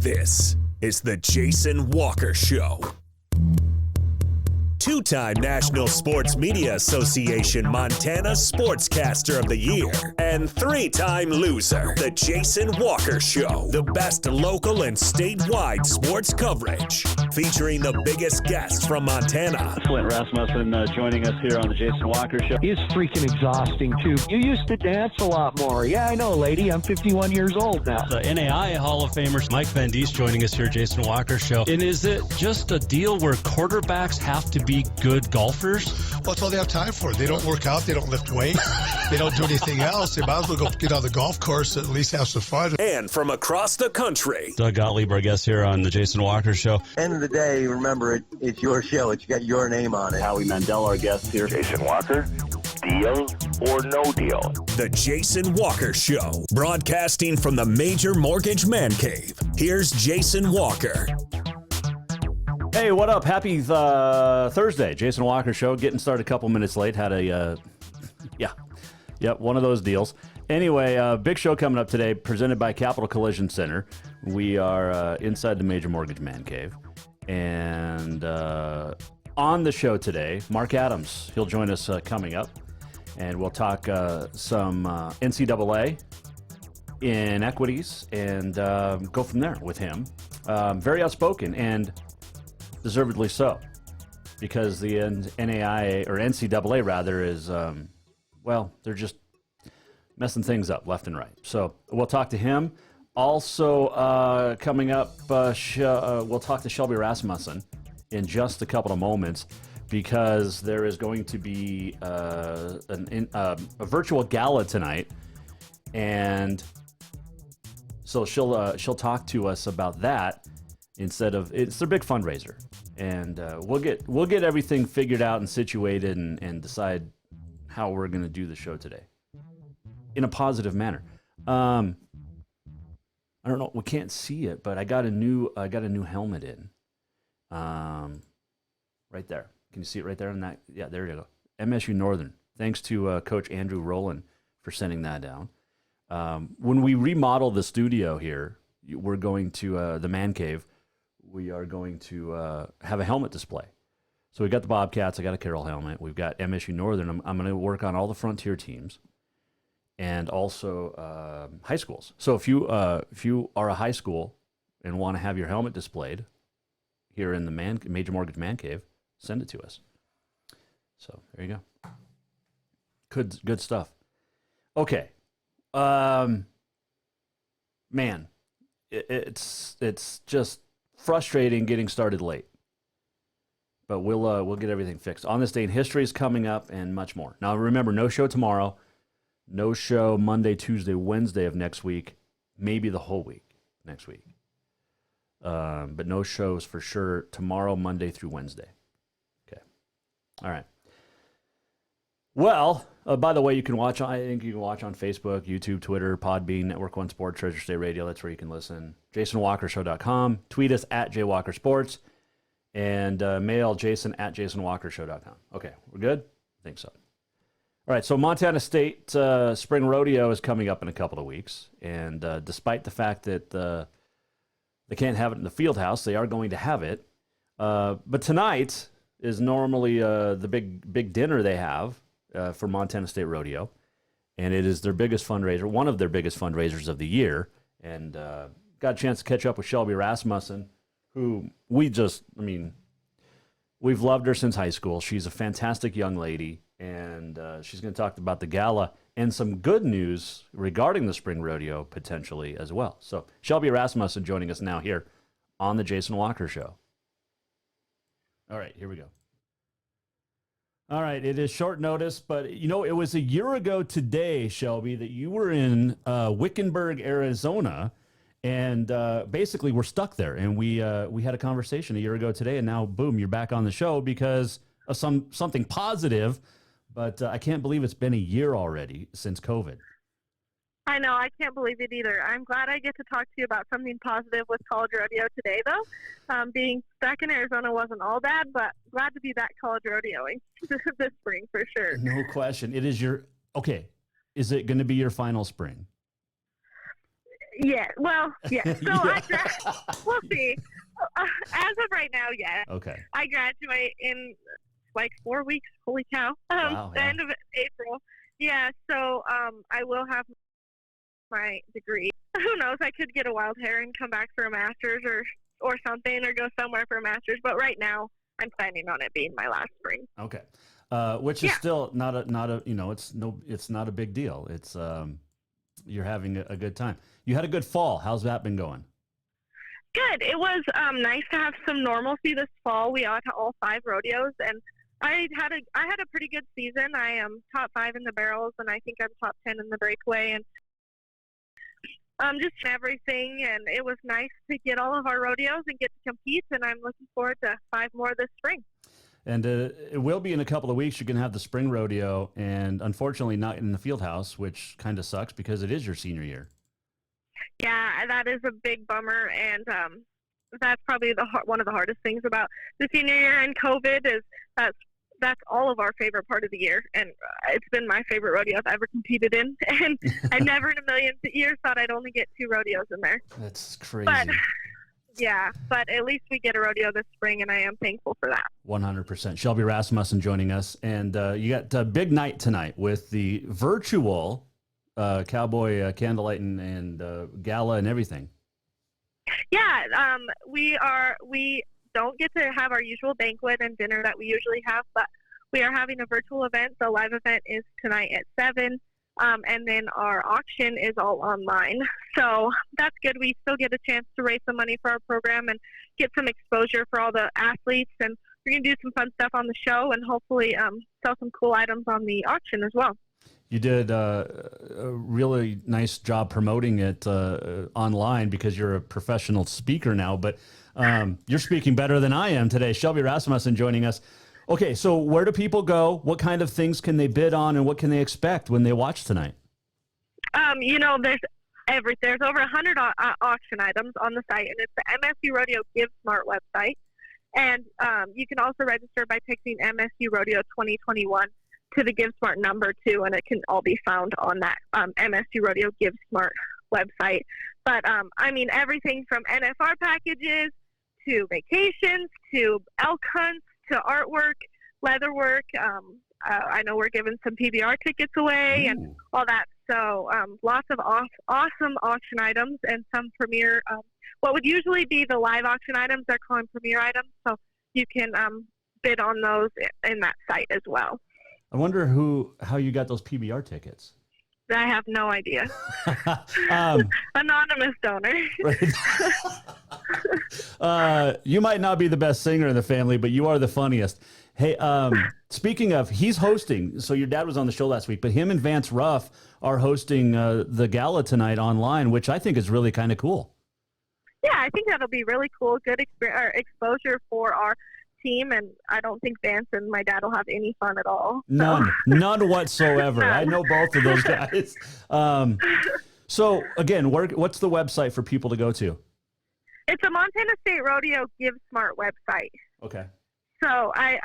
This is the Jason Walker Show. Two-time National Sports Media Association Montana Sportscaster of the Year and three-time loser, the Jason Walker Show. The best local and statewide sports coverage, featuring the biggest guests from Montana. Shelby Rasmussen joining us here on the Jason Walker Show. He's freaking exhausting, too. You used to dance a lot more. Yeah, I know, lady. I'm 51 years old now. The NAI Hall of Famer Mike Van Diest joining us here, Jason Walker Show. And is it just a deal where quarterbacks have to be good golfers? Well, that's all they have time for. They don't work out. They don't lift weight. They don't do anything else. They might as well go get on the golf course and at least have some fun. And from across the country, Doug Gottlieb, our guest here on the Jason Walker Show. End of the day, remember, it's your show. It's got your name on it. Howie Mandel, our guest here. Jason Walker, deal or no deal? the Jason Walker Show, broadcasting from the Major Mortgage Man Cave. Here's Jason Walker. Hey, what up? Happy Thursday. Jason Walker Show. Getting started a couple minutes late. Had a, one of those deals. Anyway, big show coming up today, presented by Capital Collision Center. We are inside the Major Mortgage Man Cave. And on the show today, Mark Adams. He'll join us coming up. And we'll talk some NCAA inequities and go from there with him. Very outspoken and deservedly so, because the NAIA, or NCAA rather, is, they're just messing things up left and right. So we'll talk to him. Also coming up, we'll talk to Shelby Rasmussen in just a couple of moments, because there is going to be a virtual gala tonight, and so she'll talk to us about that. Instead of, it's their big fundraiser, and we'll get everything figured out and situated and decide how we're going to do the show today in a positive manner. I don't know, we can't see it, but I got a new helmet in, right there. Can you see it right there? In that, yeah, there you go. MSU Northern. Thanks to Coach Andrew Rowland for sending that down. When we remodel the studio here, we're going to the man cave. We are going to have a helmet display. So we've got the Bobcats. I got a Carroll helmet. We've got MSU Northern. I'm going to work on all the Frontier teams, and also high schools. So if you are a high school and want to have your helmet displayed here in the Major Mortgage Man Cave, send it to us. So there you go. Good stuff. Okay, man, it's just frustrating getting started late, but we'll get everything fixed. On This Day in History is coming up, and much more. Now remember, no show tomorrow, no show Monday, Tuesday, Wednesday of next week, maybe the whole week next week, but no shows for sure tomorrow, Monday through Wednesday. Okay, all right. Well, by the way, you can watch. I think you can watch on Facebook, YouTube, Twitter, Podbean, Network One Sports, Treasure State Radio. That's where you can listen. JasonWalkerShow.com. Tweet us at JWalkerSports, and mail Jason at JasonWalkerShow.com. Okay, we're good? I think so. All right, so Montana State Spring Rodeo is coming up in a couple of weeks, and despite the fact that they can't have it in the field house, they are going to have it. But tonight is normally the big dinner they have for Montana State Rodeo, and it is their biggest fundraiser, one of their biggest fundraisers of the year. And got a chance to catch up with Shelby Rasmussen, who we've loved her since high school. She's a fantastic young lady, and she's going to talk about the gala and some good news regarding the Spring Rodeo potentially as well. So Shelby Rasmussen joining us now here on the Jason Walker Show. All right, here we go. All right, it is short notice, but it was a year ago today, Shelby, that you were in Wickenburg, Arizona, and basically we're stuck there. And we had a conversation a year ago today, and now boom, you're back on the show because of something positive. But I can't believe it's been a year already since COVID. I know. I can't believe it either. I'm glad I get to talk to you about something positive with college rodeo today, though. Being stuck in Arizona wasn't all bad, but glad to be back college rodeoing this spring for sure. No question. It is is it going to be your final spring? Yeah, well, yeah. So we'll see. As of right now, yes. Okay. I graduate in like 4 weeks. Holy cow! Wow, the yeah. end of April. Yeah. So I will have my degree. Who knows? I could get a wild hair and come back for a master's or something, or go somewhere for a master's. But right now, I'm planning on it being my last spring. Okay. Which is still not a it's not a big deal. It's you're having a good time. You had a good fall. How's that been going? Good. It was nice to have some normalcy this fall. We had all 5 rodeos, and I had a pretty good season. I am top 5 in the barrels, and I think I'm top 10 in the breakaway, and just everything. And it was nice to get all of our rodeos and get to compete. And I'm looking forward to 5 more this spring. And it will be in a couple of weeks. You're going to have the spring rodeo, and unfortunately not in the field house, which kind of sucks because it is your senior year. Yeah, that is a big bummer, and that's probably one of the hardest things about the senior year and COVID is that's all of our favorite part of the year, and it's been my favorite rodeo I've ever competed in, and I never in a million years thought I'd only get 2 rodeos in there. That's crazy. But at least we get a rodeo this spring, and I am thankful for that. 100%. Shelby Rasmussen joining us, and you got a big night tonight with the virtual cowboy candlelight and gala and everything. Yeah, we don't get to have our usual banquet and dinner that we usually have, but we are having a virtual event. The live event is tonight at 7, and then our auction is all online. So that's good. We still get a chance to raise some money for our program and get some exposure for all the athletes, and we're going to do some fun stuff on the show and hopefully sell some cool items on the auction as well. You did a really nice job promoting it online because you're a professional speaker now, but you're speaking better than I am today. Shelby Rasmussen joining us. Okay, so where do people go? What kind of things can they bid on, and what can they expect when they watch tonight? There's over 100 auction items on the site, and it's the MSU Rodeo Give Smart website. And you can also register by texting MSU Rodeo 2021 to the Give Smart number too, and it can all be found on that MSU Rodeo Give Smart website. But everything from NFR packages to vacations to elk hunts to artwork, leatherwork. I know we're giving some PBR tickets away and all that. So lots of awesome auction items and some premier. What would usually be the live auction items, they're calling premier items. So you can bid on those in that site as well. I wonder how you got those PBR tickets. I have no idea. Anonymous donor. You might not be the best singer in the family, but you are the funniest. Hey, speaking of, he's hosting. So your dad was on the show last week, but him and Vance Ruff are hosting the gala tonight online, which I think is really kind of cool. Yeah, I think that'll be really cool. Good exposure for our team, and I don't think Vance and my dad will have any fun at all. So. None whatsoever. I know both of those guys. So again, what's the website for people to go to? It's a Montana State Rodeo Give Smart website. Okay. So I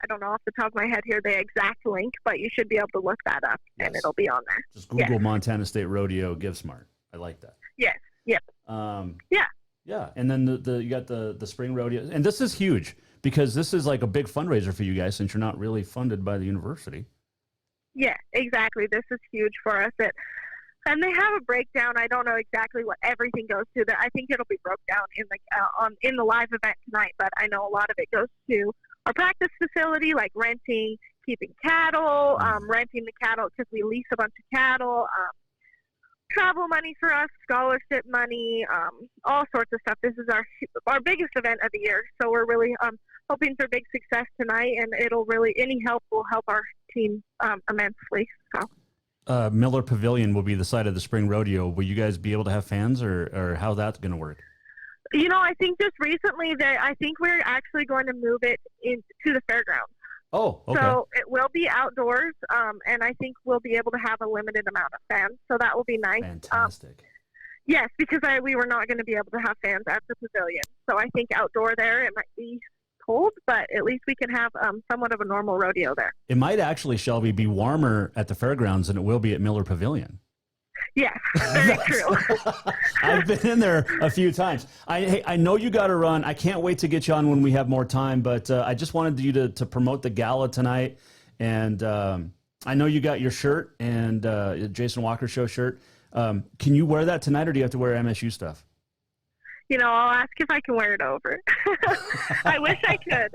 don't know off the top of my head here the exact link, but you should be able to look that up, and it'll be on there. Just Google Montana State Rodeo Give Smart. I like that. Yes. Yep. Yeah, and then you got the spring rodeo, and this is huge because this is like a big fundraiser for you guys since you're not really funded by the university. Yeah, exactly. This is huge for us. And they have a breakdown. I don't know exactly what everything goes to. I think it'll be broke down in the live event tonight, but I know a lot of it goes to our practice facility, like renting, keeping cattle, renting the cattle because we lease a bunch of cattle, travel money for us, scholarship money, all sorts of stuff. This is our biggest event of the year, so we're really hoping for big success tonight, and any help will help our team immensely. So. Miller Pavilion will be the site of the spring rodeo. Will you guys be able to have fans, or how that's going to work? I think just recently I think we're actually going to move it to the fairgrounds. Oh, okay. So it will be outdoors, and I think we'll be able to have a limited amount of fans. So that will be nice. Fantastic. Yes, because we were not going to be able to have fans at the pavilion. So I think outdoor there, it might be cold, but at least we can have somewhat of a normal rodeo there. It might actually, Shelby, be warmer at the fairgrounds than it will be at Miller Pavilion. Yes, very true. I've been in there a few times. I know you got to run. I can't wait to get you on when we have more time, but I just wanted you to promote the gala tonight. And I know you got your shirt and Jason Walker Show shirt. Can you wear that tonight, or do you have to wear MSU stuff? I'll ask if I can wear it over. I wish I could.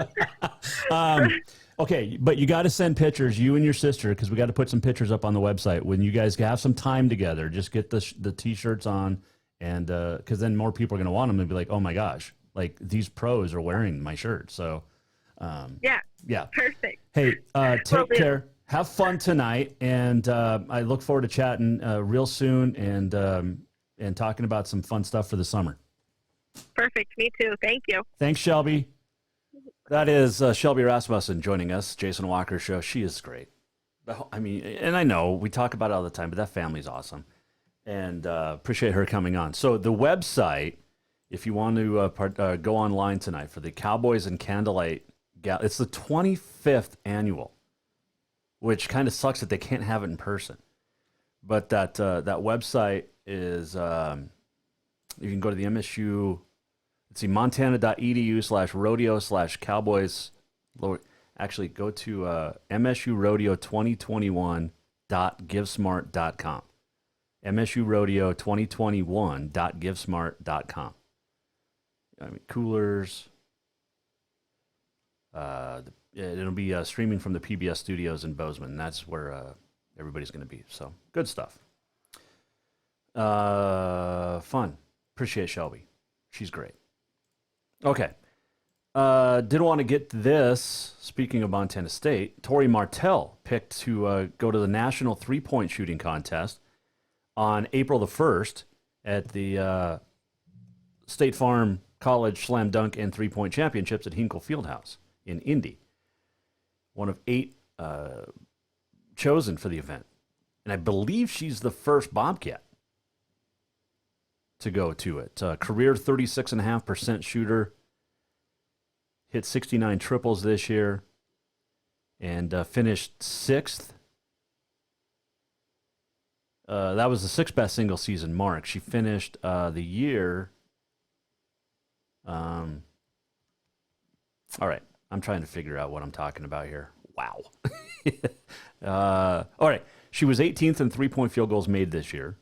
Okay, but you got to send pictures, you and your sister, because we got to put some pictures up on the website. When you guys have some time together, just get the T-shirts on, and because then more people are going to want them and be like, oh my gosh, like these pros are wearing my shirt. So, yeah, perfect. Hey, take care. Have fun tonight, and I look forward to chatting real soon and talking about some fun stuff for the summer. Perfect. Me too. Thank you. Thanks, Shelby. That is Shelby Rasmussen joining us, Jason Walker Show. She is great. I mean, and I know we talk about it all the time, but that family's awesome. And appreciate her coming on. So the website, if you want to go online tonight for the Cowboys and Candlelight Gala, it's the 25th annual, which kind of sucks that they can't have it in person. But that website is, you can go to the MSU, let's see, montana.edu/rodeo/Cowboys. Actually, go to msurodeo2021.givesmart.com. msurodeo2021.givesmart.com. I mean, coolers. It'll be streaming from the PBS studios in Bozeman. That's where everybody's going to be. So, good stuff. Fun. Appreciate Shelby. She's great. Okay. Did want to get this. Speaking of Montana State, Tori Martell picked to go to the National Three-Point Shooting Contest on April the 1st at the State Farm College Slam Dunk and Three-Point Championships at Hinkle Fieldhouse in Indy. One of 8 chosen for the event. And I believe she's the first Bobcat to go to it. Career 36.5% shooter. Hit 69 triples this year. And finished 6th. That was the 6th best single season mark. She finished the year. All right. I'm trying to figure out what I'm talking about here. Wow. All right. She was 18th in three-point field goals made this year.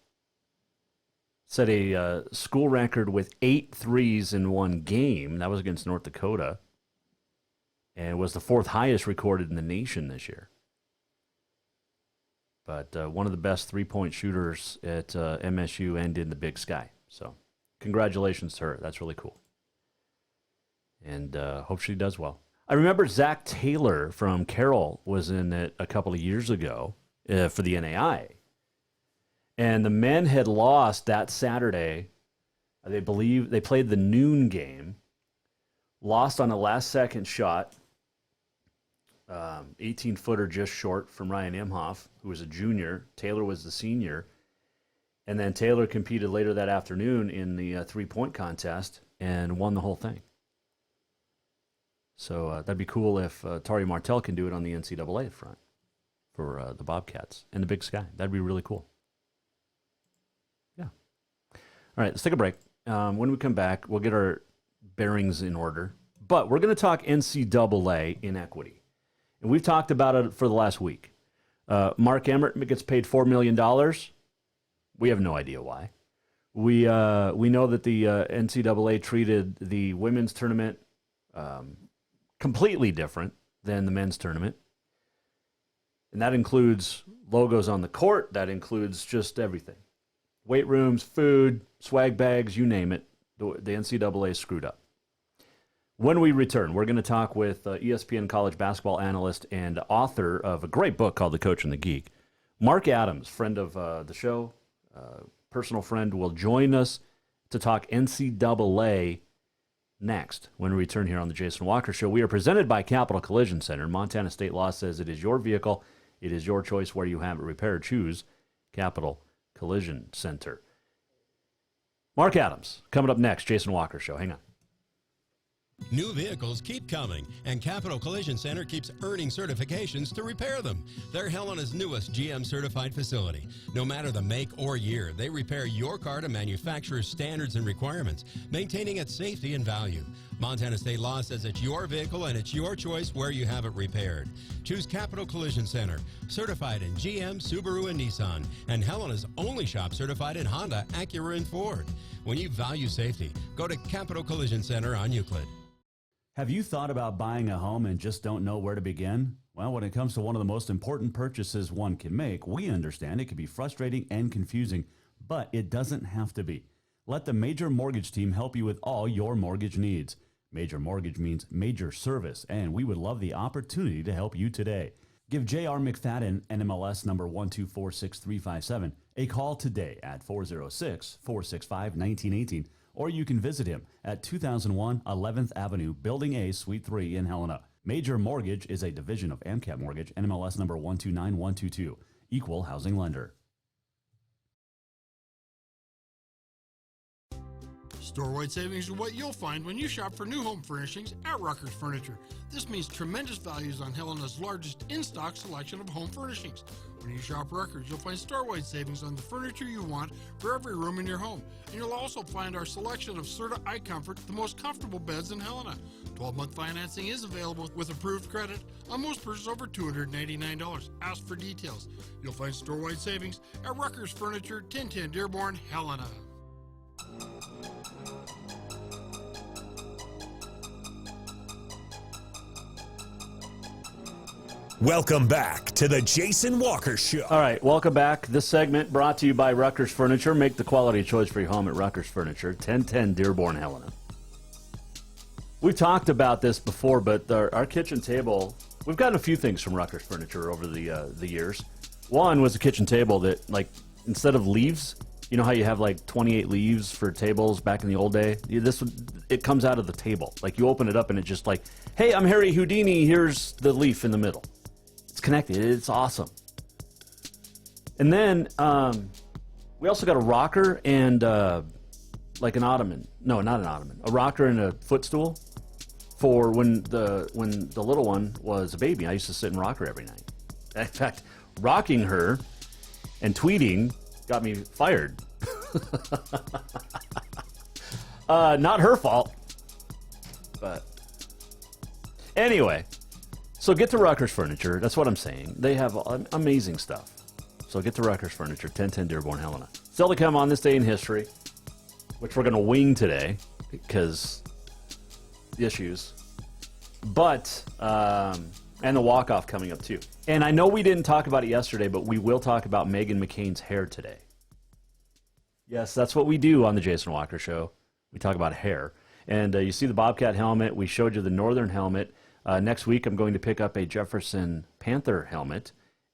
Set a school record with 8 threes in one game. That was against North Dakota. And was the 4th highest recorded in the nation this year. But one of the best three-point shooters at MSU and in the Big Sky. So congratulations to her. That's really cool. And hope she does well. I remember Zach Taylor from Carroll was in it a couple of years ago for the NAI. And the men had lost that Saturday. They believe they played the noon game. Lost on a last-second shot. 18-footer just short from Ryan Imhoff, who was a junior. Taylor was the senior. And then Taylor competed later that afternoon in the three-point contest and won the whole thing. So that'd be cool if Tori Martell can do it on the NCAA front for the Bobcats and the Big Sky. That'd be really cool. Yeah. All right, let's take a break. When we come back, we'll get our bearings in order. But we're going to talk NCAA inequity. And we've talked about it for the last week. Mark Emmert gets paid $4 million. We have no idea why. We know that the NCAA treated the women's tournament completely different than the men's tournament. And that includes logos on the court. That includes just everything. Weight rooms, food, swag bags, you name it. The NCAA screwed up. When we return, we're going to talk with ESPN college basketball analyst and author of a great book called The Coach and the Geek. Mark Adams, friend of the show, personal friend, will join us to talk NCAA next when we return here on the Jason Walker Show. We are presented by Capital Collision Center. Montana state law says it is your vehicle. It is your choice where you have it repaired. Choose Capital Collision Center. Mark Adams, coming up next, Jason Walker Show. Hang on. New vehicles keep coming, and Capital Collision Center keeps earning certifications to repair them. They're Helena's newest GM-certified facility. No matter the make or year, they repair your car to manufacturer's standards and requirements, maintaining its safety and value. Montana state law says it's your vehicle and it's your choice where you have it repaired. Choose Capital Collision Center, certified in GM, Subaru, and Nissan, and Helena's only shop certified in Honda, Acura, and Ford. When you value safety, go to Capital Collision Center on Euclid. Have you thought about buying a home and just don't know where to begin? Well, when it comes to one of the most important purchases one can make, we understand it can be frustrating and confusing, but it doesn't have to be. Let the Major Mortgage team help you with all your mortgage needs. Major Mortgage means major service, and we would love the opportunity to help you today. Give J.R. McFadden, NMLS number 1246357, a call today at 406-465-1918, or you can visit him at 2001 11th Avenue, Building A, Suite 3 in Helena. Major Mortgage is a division of AMCAP Mortgage, NMLS number 129122, equal housing lender. Store-wide savings are what you'll find when you shop for new home furnishings at Rucker's Furniture. This means tremendous values on Helena's largest in-stock selection of home furnishings. When you shop Rucker's, you'll find store-wide savings on the furniture you want for every room in your home. And you'll also find our selection of Serta iComfort, the most comfortable beds in Helena. 12-month financing is available with approved credit on most purchases over $289. Ask for details. You'll find store-wide savings at Rucker's Furniture, 1010 Dearborn, Helena. Welcome back to the Jason Walker Show. All right, welcome back. This segment brought to you by Rucker's Furniture. Make the quality choice for your home at Rucker's Furniture, 1010 Dearborn, Helena. We've talked about this before, but our kitchen table, we've gotten a few things from Rucker's Furniture over the years. One was a kitchen table that, like, instead of leaves, you know how you have like 28 leaves for tables back in the old day? It comes out of the table. Like, you open it up and it's just like, hey, I'm Harry Houdini, here's the leaf in the middle. It's connected. It's awesome. And then we also got a rocker and like an ottoman. No, not an ottoman. A rocker and a footstool for when the little one was a baby. I used to sit and rock her every night. In fact, rocking her and tweeting got me fired. Not her fault. But anyway. So get to Rucker's Furniture. That's what I'm saying. They have amazing stuff. So get to Rucker's Furniture, 1010 Dearborn, Helena. Still to come on this day in history, which we're going to wing today because the issues. But, and the walk-off coming up too. And I know we didn't talk about it yesterday, but we will talk about Meghan McCain's hair today. Yes, that's what we do on the Jason Walker Show. We talk about hair. And you see the Bobcat helmet. We showed you the Northern helmet. Next week, I'm going to pick up a Jefferson Panther helmet,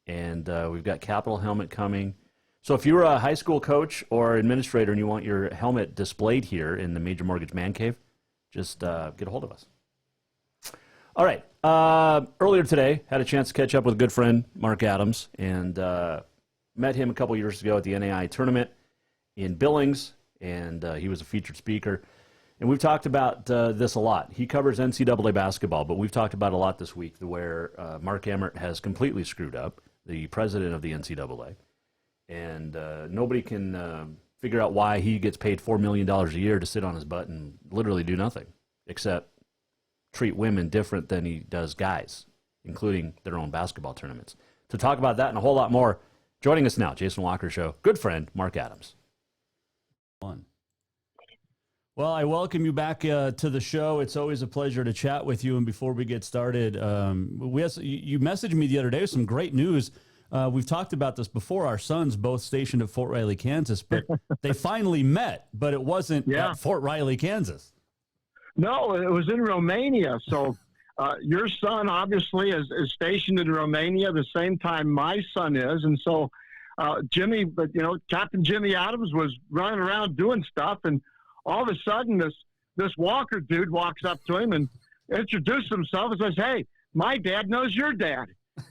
and we've got Capital helmet coming. So if you're a high school coach or administrator and you want your helmet displayed here in the Major Mortgage Man Cave, just get a hold of us. All right. Earlier today, had a chance to catch up with a good friend, Mark Adams, and met him a couple years ago at the NAI tournament in Billings, and he was a featured speaker. And we've talked about this a lot. He covers NCAA basketball, but we've talked about a lot this week where Mark Emmert has completely screwed up, the president of the NCAA. And nobody can figure out why he gets paid $4 million a year to sit on his butt and literally do nothing except treat women different than he does guys, including their own basketball tournaments. To talk about that and a whole lot more, joining us now, Jason Walker Show, good friend, Mark Adams. Well, I welcome you back to the show. It's always a pleasure to chat with you. And before we get started, you messaged me the other day with some great news. We've talked about this before. Our sons both stationed at Fort Riley, Kansas, but they finally met, but it wasn't at Fort Riley, Kansas. No, it was in Romania. So your son obviously is stationed in Romania the same time my son is. And so Jimmy, Captain Jimmy Adams was running around doing stuff, and all of a sudden, this Walker dude walks up to him and introduces himself and says, "Hey, my dad knows your dad."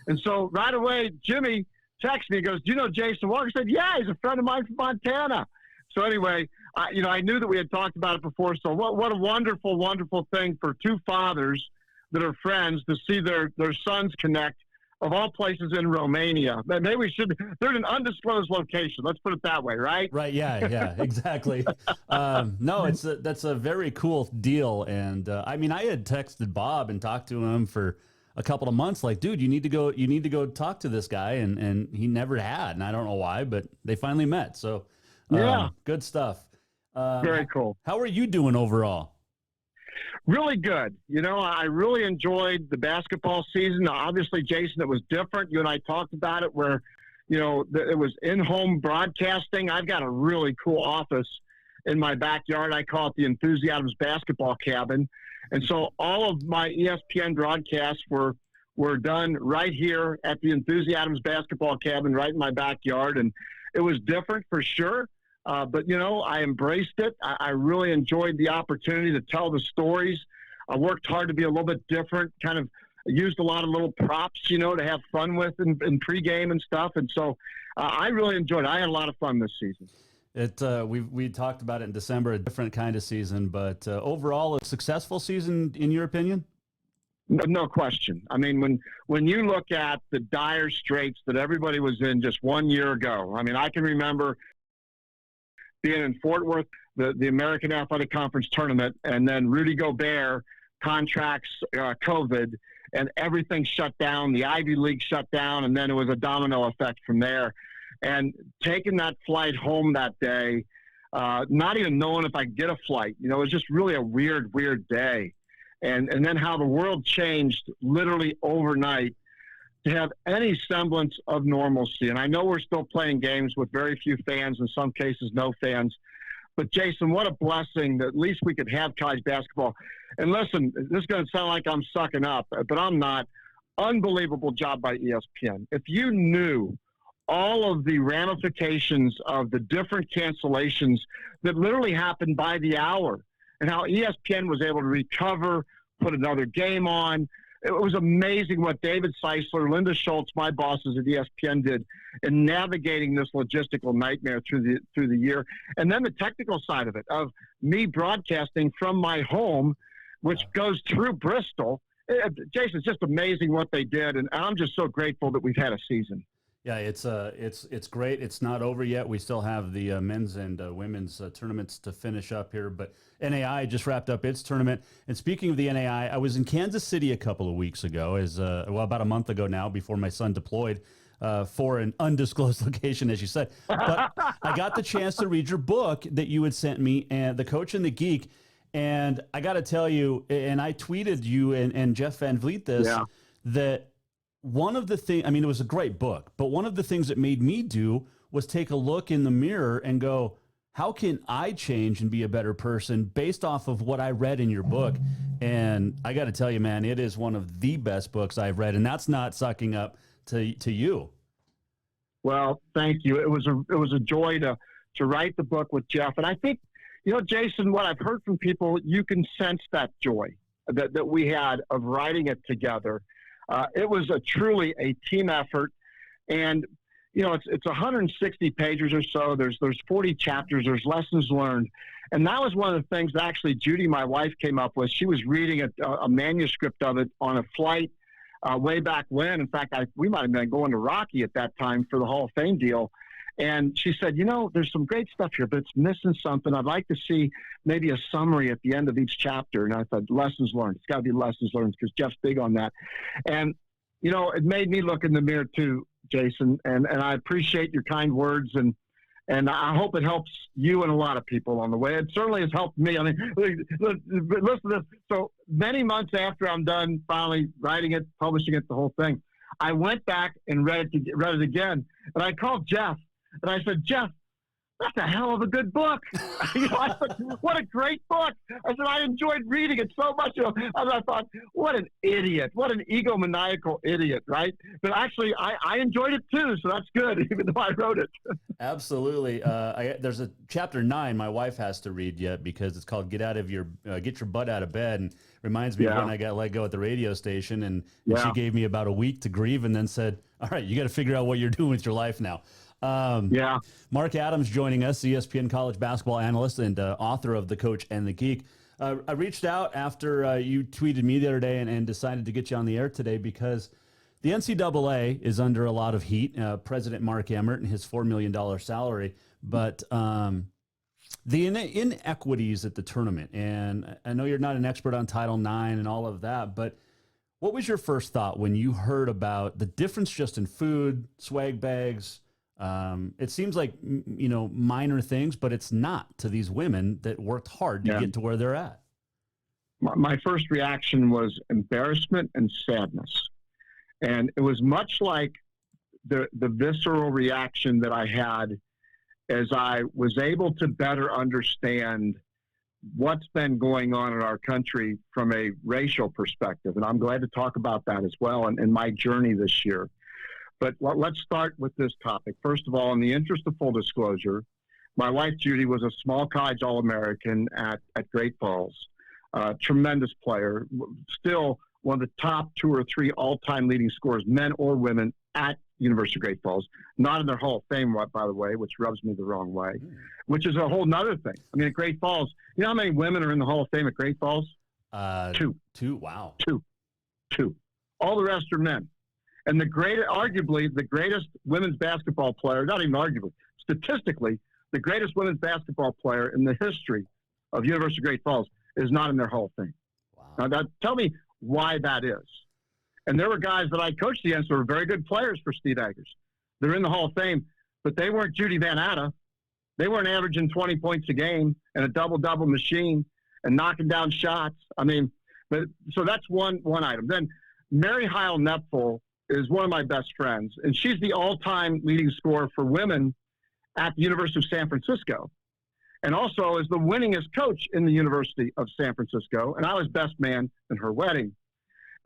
And so right away, Jimmy texts me. He goes, "Do you know Jason Walker?" I said, "Yeah, he's a friend of mine from Montana." So anyway, I knew that we had talked about it before. So what a wonderful, wonderful thing for two fathers that are friends to see their sons connect, of all places in Romania. Maybe we should, they're in an undisclosed location. Let's put it that way, right? Right. Yeah, exactly. No, that's a very cool deal. And I mean, I had texted Bob and talked to him for a couple of months, like, dude, you need to go talk to this guy. And he never had. And I don't know why, but they finally met. So yeah, good stuff. Very cool. How are you doing overall? Really good. I really enjoyed the basketball season. Obviously, Jason, it was different. You and I talked about it where, it was in-home broadcasting. I've got a really cool office in my backyard. I call it the Enthusiasms Basketball Cabin. And so all of my ESPN broadcasts were done right here at the Enthusiasms Basketball Cabin, right in my backyard. And it was different for sure. But, I embraced it. I really enjoyed the opportunity to tell the stories. I worked hard to be a little bit different, kind of used a lot of little props, to have fun with in pregame and stuff. And so I really enjoyed it. I had a lot of fun this season. We talked about it in December, a different kind of season, but overall a successful season in your opinion? No question. I mean, when you look at the dire straits that everybody was in just 1 year ago, I mean, I can remember being in Fort Worth, the American Athletic Conference tournament, and then Rudy Gobert contracts COVID, and everything shut down. The Ivy League shut down, and then it was a domino effect from there. And taking that flight home that day, not even knowing if I could get a flight, it was just really a weird day. And then how the world changed literally overnight to have any semblance of normalcy. And I know we're still playing games with very few fans, in some cases no fans. But, Jason, what a blessing that at least we could have college basketball. And listen, this is going to sound like I'm sucking up, but I'm not. Unbelievable job by ESPN. If you knew all of the ramifications of the different cancellations that literally happened by the hour and how ESPN was able to recover, put another game on, it was amazing what David Seisler, Linda Schultz, my bosses at ESPN did in navigating this logistical nightmare through the year. And then the technical side of it, of me broadcasting from my home, which goes through Bristol. Jason, it's just amazing what they did. And I'm just so grateful that we've had a season. Yeah, it's great. It's not over yet. We still have the men's and women's tournaments to finish up here, but NAI just wrapped up its tournament. And speaking of the NAI, I was in Kansas City a couple of weeks ago, about a month ago now, before my son deployed for an undisclosed location, as you said. But I got the chance to read your book that you had sent me, and The Coach and the Geek. And I got to tell you, and I tweeted you and Jeff Van Vliet this, that one of the things, I mean, it was a great book, but one of the things that made me do was take a look in the mirror and go, how can I change and be a better person based off of what I read in your book? And I got to tell you, man, it is one of the best books I've read, and that's not sucking up to you. Well, thank you. It was a joy to write the book with Jeff. And I think, Jason, what I've heard from people, you can sense that joy that we had of writing it together. It was truly a team effort, and it's 160 pages or so. There's 40 chapters. There's lessons learned, and that was one of the things that actually Judy, my wife, came up with. She was reading a manuscript of it on a flight way back when. In fact, we might have been going to Rocky at that time for the Hall of Fame deal. And she said, there's some great stuff here, but it's missing something. I'd like to see maybe a summary at the end of each chapter. And I thought, lessons learned. It's got to be lessons learned because Jeff's big on that. And, it made me look in the mirror too, Jason. And I appreciate your kind words. And I hope it helps you and a lot of people on the way. It certainly has helped me. I mean, listen to this. So many months after I'm done finally writing it, publishing it, the whole thing, I went back and read it again. And I called Jeff. And I said, Jeff, that's a hell of a good book. I said, what a great book. I said, I enjoyed reading it so much. And I thought, what an idiot. What an egomaniacal idiot, right? But actually, I enjoyed it too, so that's good, even though I wrote it. Absolutely. There's a chapter 9 my wife has to read yet because it's called Get Your Butt Out of Bed, and reminds me of when I got let go at the radio station, and she gave me about a week to grieve and then said, all right, you got to figure out what you're doing with your life now. Yeah. Mark Adams joining us, ESPN college basketball analyst and author of The Coach and the Geek. I reached out after you tweeted me the other day and decided to get you on the air today because the NCAA is under a lot of heat. President Mark Emmert and his $4 million salary, but the inequities at the tournament. And I know you're not an expert on Title IX and all of that, but what was your first thought when you heard about the difference just in food, swag bags? It seems like, minor things, but it's not to these women that worked hard to get to where they're at. My first reaction was embarrassment and sadness. And it was much like the visceral reaction that I had as I was able to better understand what's been going on in our country from a racial perspective. And I'm glad to talk about that as well in my journey this year. But let's start with this topic. First of all, in the interest of full disclosure, my wife, Judy, was a small college All-American at Great Falls. Tremendous player, still one of the top 2 or 3 all-time leading scorers, men or women, at University of Great Falls. Not in their Hall of Fame, by the way, which rubs me the wrong way, which is a whole nother thing. I mean, at Great Falls, you know how many women are in the Hall of Fame at Great Falls? 2. 2, wow. 2. All the rest are men. And arguably the greatest women's basketball player, not even arguably, statistically, the greatest women's basketball player in the history of University of Great Falls is not in their Hall of Fame. Wow. Now, tell me why that is. And there were guys that I coached against who were very good players for Steve Eggers. They're in the Hall of Fame, but they weren't Judy Van Atta. They weren't averaging 20 points a game and a double-double machine and knocking down shots. I mean, so that's one item. Then Mary Heil Nepfel is one of my best friends, and she's the all-time leading scorer for women at the University of San Francisco, and also is the winningest coach in the University of San Francisco, and I was best man in her wedding.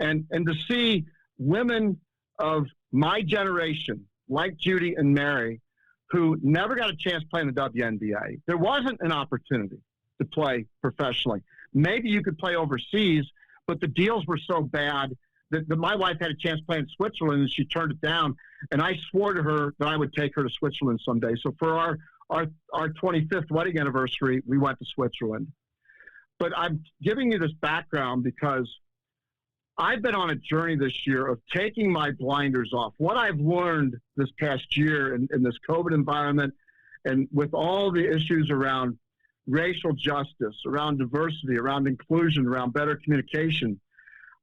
And to see women of my generation, like Judy and Mary, who never got a chance to play in the WNBA, there wasn't an opportunity to play professionally. Maybe you could play overseas, but the deals were so bad that my wife had a chance to play in Switzerland, and she turned it down. And I swore to her that I would take her to Switzerland someday. So for our 25th wedding anniversary, we went to Switzerland. But I'm giving you this background because I've been on a journey this year of taking my blinders off. What I've learned this past year in this COVID environment, and with all the issues around racial justice, around diversity, around inclusion, around better communication,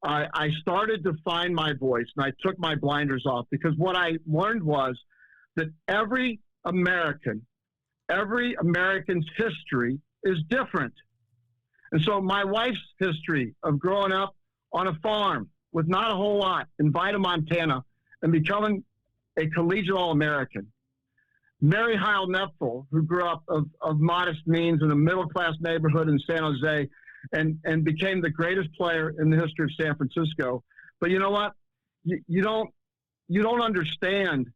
I started to find my voice, and I took my blinders off, because what I learned was that every American's history is different. And so my wife's history of growing up on a farm with not a whole lot in Vida, Montana, and becoming a collegiate All-American. Mary Heil Nepfel, who grew up of modest means in a middle-class neighborhood in San Jose, and became the greatest player in the history of San Francisco. But you know what? You don't understand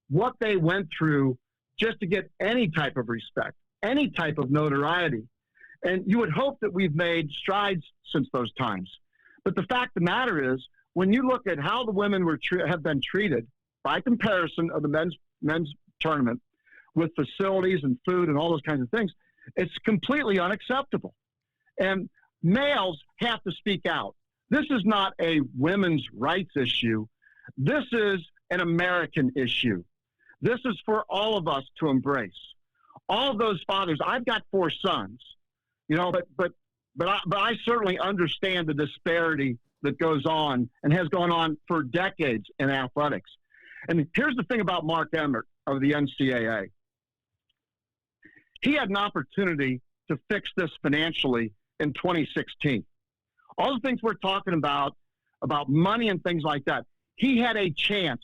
what they went through just to get any type of respect, any type of notoriety. And you would hope that we've made strides since those times. But the fact of the matter is, when you look at how the women have been treated by comparison of the men's tournament with facilities and food and all those kinds of things, it's completely unacceptable. And males have to speak out. This is not a women's rights issue. This is an American issue. This is for all of us to embrace. All of those fathers, I've got 4 sons, but I certainly understand the disparity that goes on and has gone on for decades in athletics. And here's the thing about Mark Emmert of the NCAA. He had an opportunity to fix this financially in 2016. All the things we're talking about money and things like that, he had a chance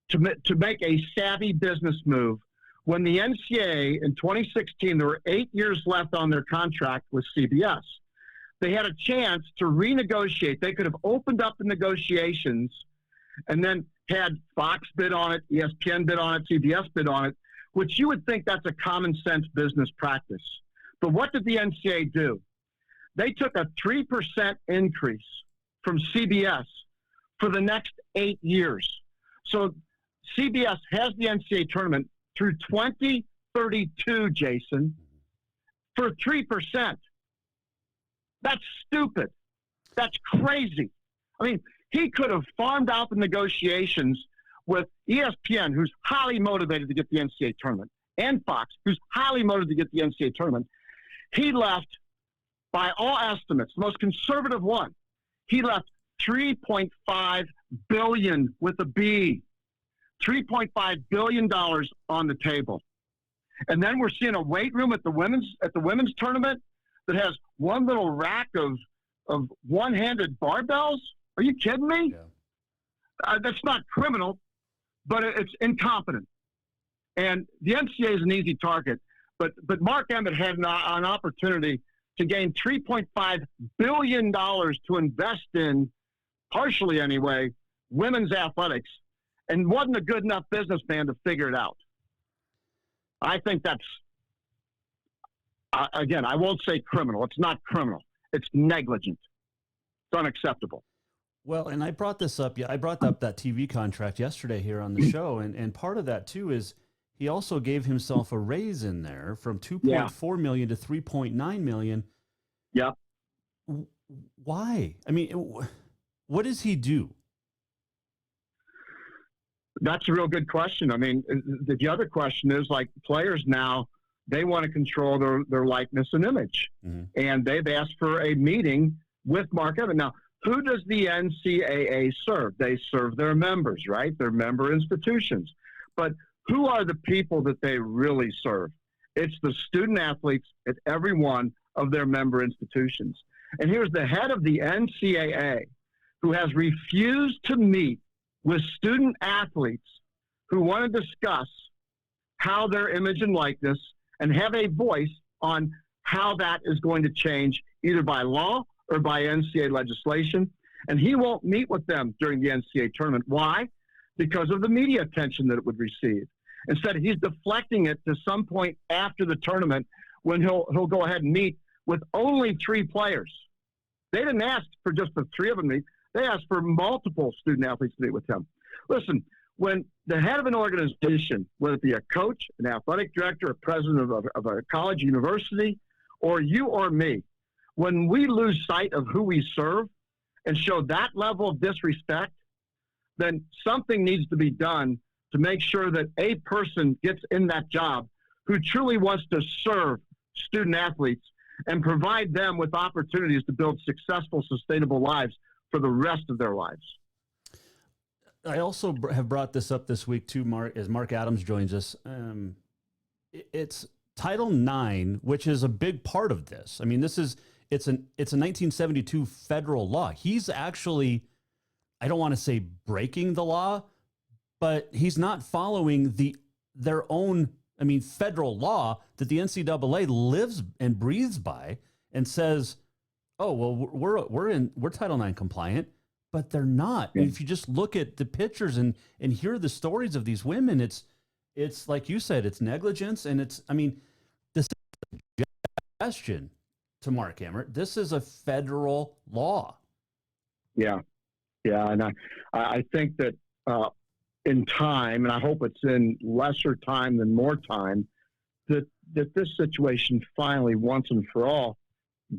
to make a savvy business move when the NCAA in 2016, there were 8 years left on their contract with CBS. They had a chance to renegotiate. They could have opened up the negotiations and then had Fox bid on it, ESPN bid on it, CBS bid on it, which you would think that's a common sense business practice. But what did the NCAA do? They took a 3% increase from CBS for the next 8 years. So CBS has the NCAA tournament through 2032, Jason, for 3%. That's stupid. That's crazy. I mean, he could have farmed out the negotiations with ESPN, who's highly motivated to get the NCAA tournament, and Fox, who's highly motivated to get the NCAA tournament. He left, by all estimates, the most conservative one, he left $3.5 billion with a B, $3.5 billion on the table. And then we're seeing a weight room at the women's tournament that has one little rack of one-handed barbells. Are you kidding me? Yeah. That's not criminal, but it's incompetent. And the NCAA is an easy target. But Mark Emmert had an opportunity to gain $3.5 billion to invest in, partially anyway, women's athletics, and wasn't a good enough businessman to figure it out. I think that's, again, I won't say criminal. It's not criminal. It's negligent. It's unacceptable. Well, and I brought this up. Yeah, I brought up that TV contract yesterday here on the show, and part of that too is he also gave himself a raise in there from $2.4 million to $3.9 million. Yeah. Why? I mean, what does he do? That's a real good question. I mean, the other question is, like, players now, they want to control their likeness and image. Mm-hmm. And they've asked for a meeting with Mark Emmert. Now, who does the NCAA serve? They serve their members, right? Their member institutions. But who are the people that they really serve? It's the student athletes at every one of their member institutions. And here's the head of the NCAA, who has refused to meet with student athletes who want to discuss how their image and likeness and have a voice on how that is going to change either by law or by NCAA legislation. And he won't meet with them during the NCAA tournament. Why? Because of the media attention that it would receive. Instead, he's deflecting it to some point after the tournament when he'll go ahead and meet with only 3 players. They didn't ask for just the 3 of them to meet. They asked for multiple student athletes to meet with him. Listen, when the head of an organization, whether it be a coach, an athletic director, a president of a college, university, or you or me, when we lose sight of who we serve and show that level of disrespect, then something needs to be done to make sure that a person gets in that job who truly wants to serve student athletes and provide them with opportunities to build successful, sustainable lives for the rest of their lives. I also have brought this up this week too, Mark, as Mark Adams joins us. It's Title IX, which is a big part of this. I mean, it's a 1972 federal law. He's actually, I don't want to say breaking the law, but he's not following their own, federal law that the NCAA lives and breathes by, and says, oh, well, we're Title IX compliant, but they're not. Yeah. If you just look at the pictures and hear the stories of these women, it's like you said, it's negligence, and this is a suggestion to Mark Emmert. This is a federal law. Yeah, and I think that in time, and I hope it's in lesser time than more time, that this situation finally, once and for all,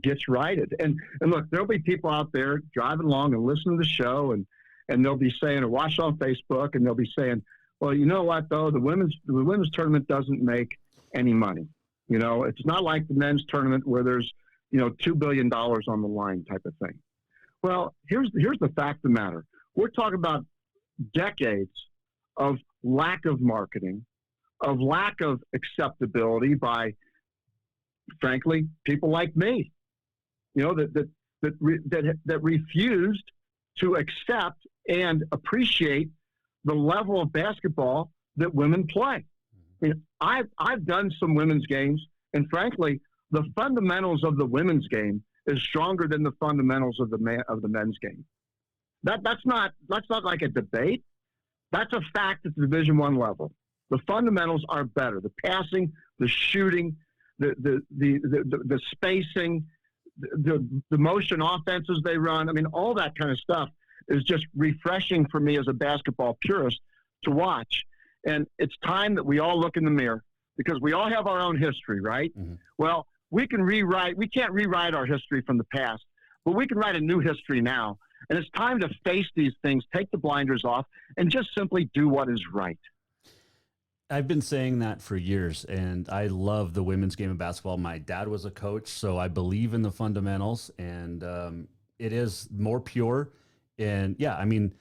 gets righted. And look, there'll be people out there driving along and listening to the show, and they'll be saying, or watch on Facebook, and they'll be saying, well, you know what, though, the women's tournament doesn't make any money. You know, it's not like the men's tournament where there's, $2 billion on the line type of thing. Well, here's the fact of the matter. We're talking about decades of lack of marketing, of lack of acceptability by, frankly, people like me, that refused to accept and appreciate the level of basketball that women play. I've done some women's games, and frankly, the fundamentals of the women's game is stronger than the fundamentals of the men's game. That's not like a debate. That's a fact at the Division I level. The fundamentals are better. The passing, the shooting, the spacing, the motion offenses they run. All that kind of stuff is just refreshing for me as a basketball purist to watch. And it's time that we all look in the mirror because we all have our own history, right? Mm-hmm. Well, we can't rewrite our history from the past, but we can write a new history now. And it's time to face these things, take the blinders off, and just simply do what is right. I've been saying that for years, and I love the women's game of basketball. My dad was a coach, so I believe in the fundamentals, and it is more pure. And yeah, I mean,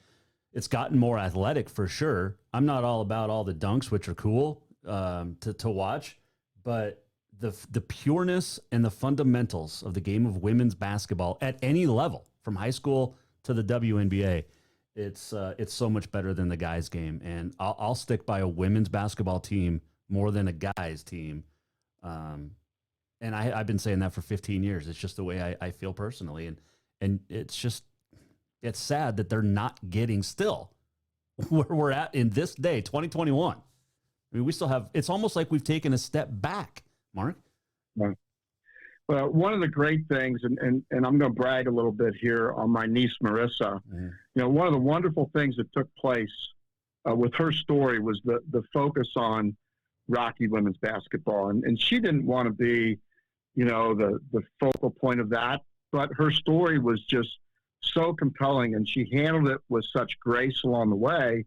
it's gotten more athletic for sure. I'm not all about all the dunks, which are cool to watch, but the pureness and the fundamentals of the game of women's basketball at any level, from high school to the WNBA, it's so much better than the guys' game. And I'll stick by a women's basketball team more than a guys' team. And I've been saying that for 15 years. It's just the way I feel personally. And it's sad that they're not getting still where we're at in this day, 2021. I mean, we still have, it's almost like we've taken a step back, Mark. Right. Well, one of the great things, and I'm going to brag a little bit here on my niece, Marissa, Mm-hmm. you know, one of the wonderful things that took place with her story was the focus on Rocky women's basketball. And she didn't want to be, you know, the focal point of that, but her story was just so compelling, and she handled it with such grace along the way.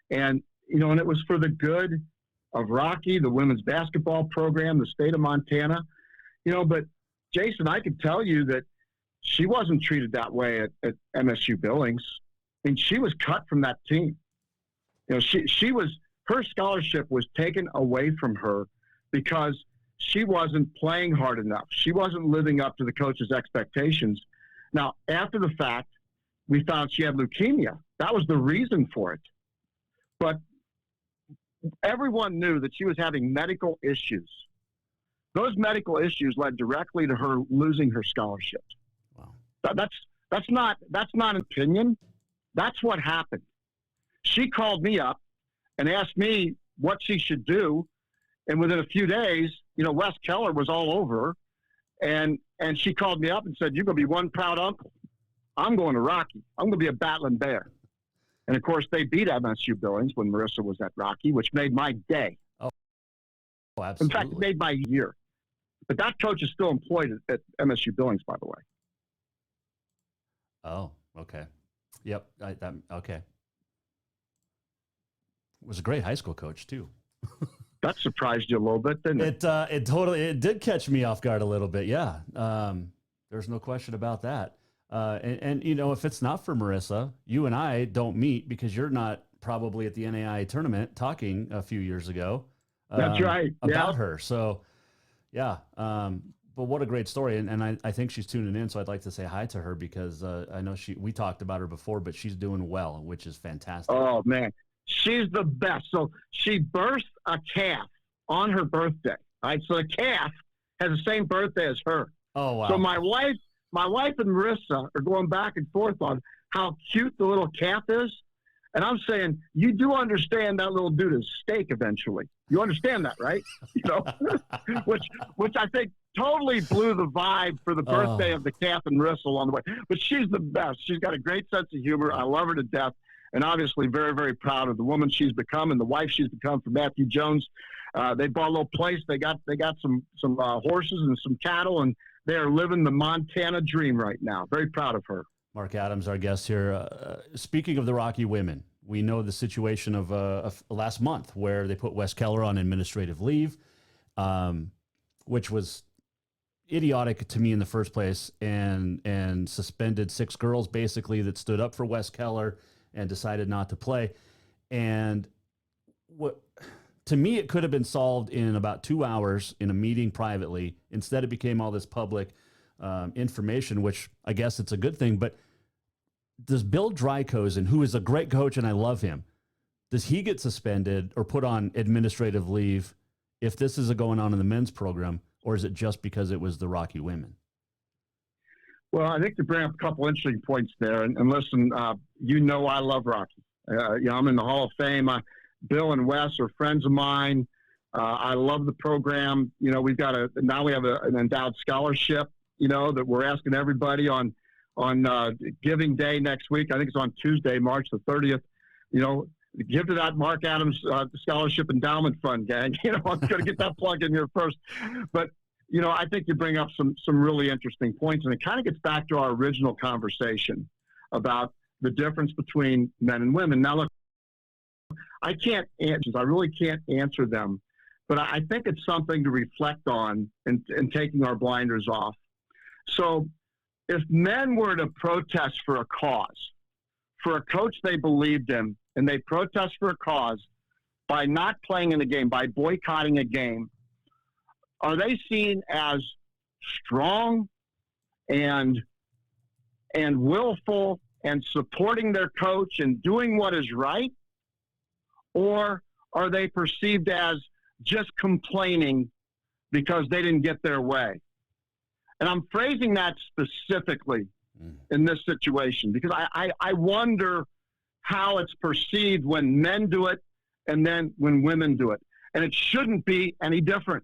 And, you know, and it was for the good of Rocky, the women's basketball program, the state of Montana, you know, but Jason, I can tell you that she wasn't treated that way at MSU Billings. I mean, she was cut from that team. You know, her scholarship was taken away from her because she wasn't playing hard enough. She wasn't living up to the coach's expectations. Now, after the fact, we found she had leukemia. That was the reason for it. But everyone knew that she was having medical issues. Those medical issues led directly to her losing her scholarship. Wow. That's not an opinion. That's what happened. She called me up and asked me what she should do. And within a few days, you know, Wes Keller was all over her. And she called me up and said, "You're going to be one proud uncle. I'm going to Rocky. I'm going to be a battling bear." And, of course, they beat MSU Billings when Marissa was at Rocky, which made my day. Oh, absolutely. In fact, it made my year. But that coach is still employed at MSU Billings, by the way. Oh, okay. Yep. Okay. Was a great high school coach, too. That surprised you a little bit, didn't it? It did catch me off guard a little bit. Yeah. There's no question about that. And you know, if it's not for Marissa, you and I don't meet because you're not probably at the NAIA tournament talking a few years ago. That's right. About her. So yeah. But what a great story. And I think she's tuning in. So I'd like to say hi to her because I know we talked about her before, but she's doing well, which is fantastic. Oh man, she's the best. So she birthed a calf on her birthday. All right. So the calf has the same birthday as her. Oh, wow. So my wife and Marissa are going back and forth on how cute the little calf is. And I'm saying, you do understand that little dude is steak eventually. You understand that, right? You know, which I think totally blew the vibe for the birthday of the calf and Marissa along the way. But she's the best. She's got a great sense of humor. I love her to death. And obviously very, very proud of the woman she's become and the wife she's become for Matthew Jones. They bought a little place. They got some horses and some cattle, and they are living the Montana dream right now. Very proud of her. Mark Adams, our guest here. Speaking of the Rocky women, we know the situation of last month where they put Wes Keller on administrative leave, which was idiotic to me in the first place, and suspended 6 girls basically that stood up for Wes Keller and decided not to play. And to me, it could have been solved in about 2 hours in a meeting privately. Instead, it became all this public information, which I guess it's a good thing. But does Bill Drykosen, who is a great coach and I love him, does he get suspended or put on administrative leave if this is going on in the men's program, or is it just because it was the Rocky women? Well, I think to bring up a couple interesting points there, and listen, you know I love Rocky. You know, I'm in the Hall of Fame. Bill and Wes are friends of mine. I love the program. You know, we have an endowed scholarship, you know, that we're asking everybody on Giving Day next week. I think it's on Tuesday, March the 30th. You know, give to that Mark Adams Scholarship Endowment Fund, gang. I'm going to get that plug in here first. But, I think you bring up some really interesting points, and it kind of gets back to our original conversation about the difference between men and women. Now, look, I really can't answer them, but I think it's something to reflect on in taking our blinders off. So if men were to protest for a cause, for a coach they believed in, and they protest for a cause by not playing in the game, by boycotting a game, are they seen as strong and willful and supporting their coach and doing what is right? Or are they perceived as just complaining because they didn't get their way? And I'm phrasing that specifically in this situation because I wonder how it's perceived when men do it and then when women do it. And it shouldn't be any different.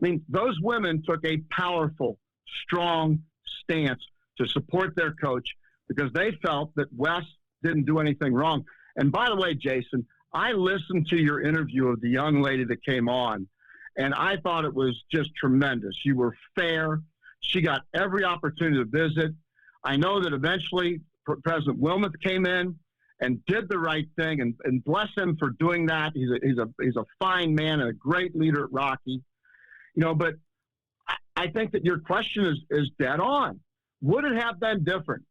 I mean, those women took a powerful, strong stance to support their coach because they felt that Wes didn't do anything wrong. And by the way, Jason, I listened to your interview of the young lady that came on, and I thought it was just tremendous. You were fair. She got every opportunity to visit. I know that eventually President Wilmoth came in and did the right thing, and bless him for doing that. He's a fine man and a great leader at Rocky. But I think that your question is dead on. Would it have been different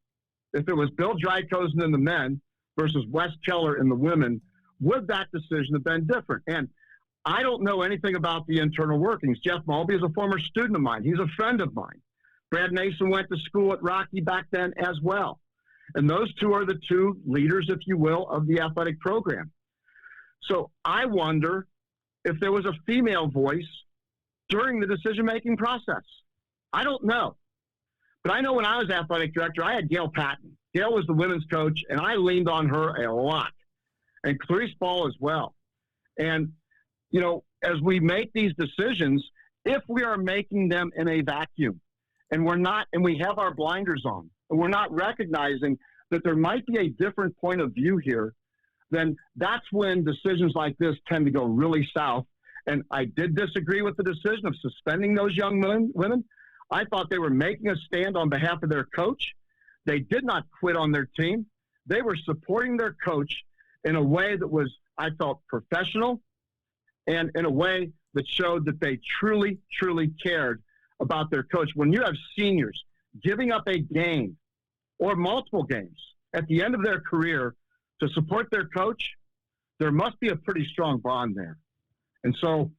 if it was Bill Drykosen in the men versus Wes Keller in the women? Would that decision have been different? And I don't know anything about the internal workings. Jeff Mulvey is a former student of mine. He's a friend of mine. Brad Nason went to school at Rocky back then as well. And those two are the two leaders, if you will, of the athletic program. So I wonder if there was a female voice during the decision-making process. I don't know. But I know when I was athletic director, I had Gail Patton. Gail was the women's coach, and I leaned on her a lot. And Clarice Ball as well. And, as we make these decisions, if we are making them in a vacuum, and we have our blinders on, and we're not recognizing that there might be a different point of view here, then that's when decisions like this tend to go really south. And I did disagree with the decision of suspending those young women. I thought they were making a stand on behalf of their coach. They did not quit on their team. They were supporting their coach in a way that was, I felt, professional and in a way that showed that they truly, truly cared about their coach. When you have seniors giving up a game or multiple games at the end of their career to support their coach, there must be a pretty strong bond there. And so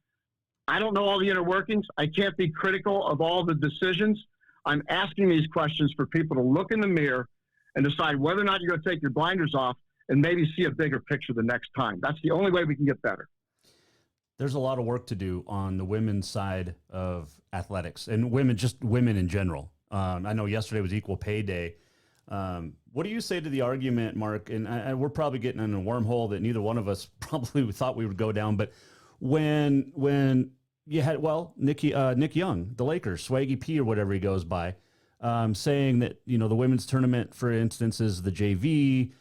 I don't know all the inner workings. I can't be critical of all the decisions. I'm asking these questions for people to look in the mirror and decide whether or not you're going to take your blinders off and maybe see a bigger picture the next time. That's the only way we can get better. There's a lot of work to do on the women's side of athletics and women in general. I know yesterday was Equal Pay Day. What do you say to the argument, Mark? And we're probably getting in a wormhole that neither one of us probably thought we would go down. But when you had, Nick Young, the Lakers, Swaggy P or whatever he goes by, saying that, the women's tournament, for instance, is the JV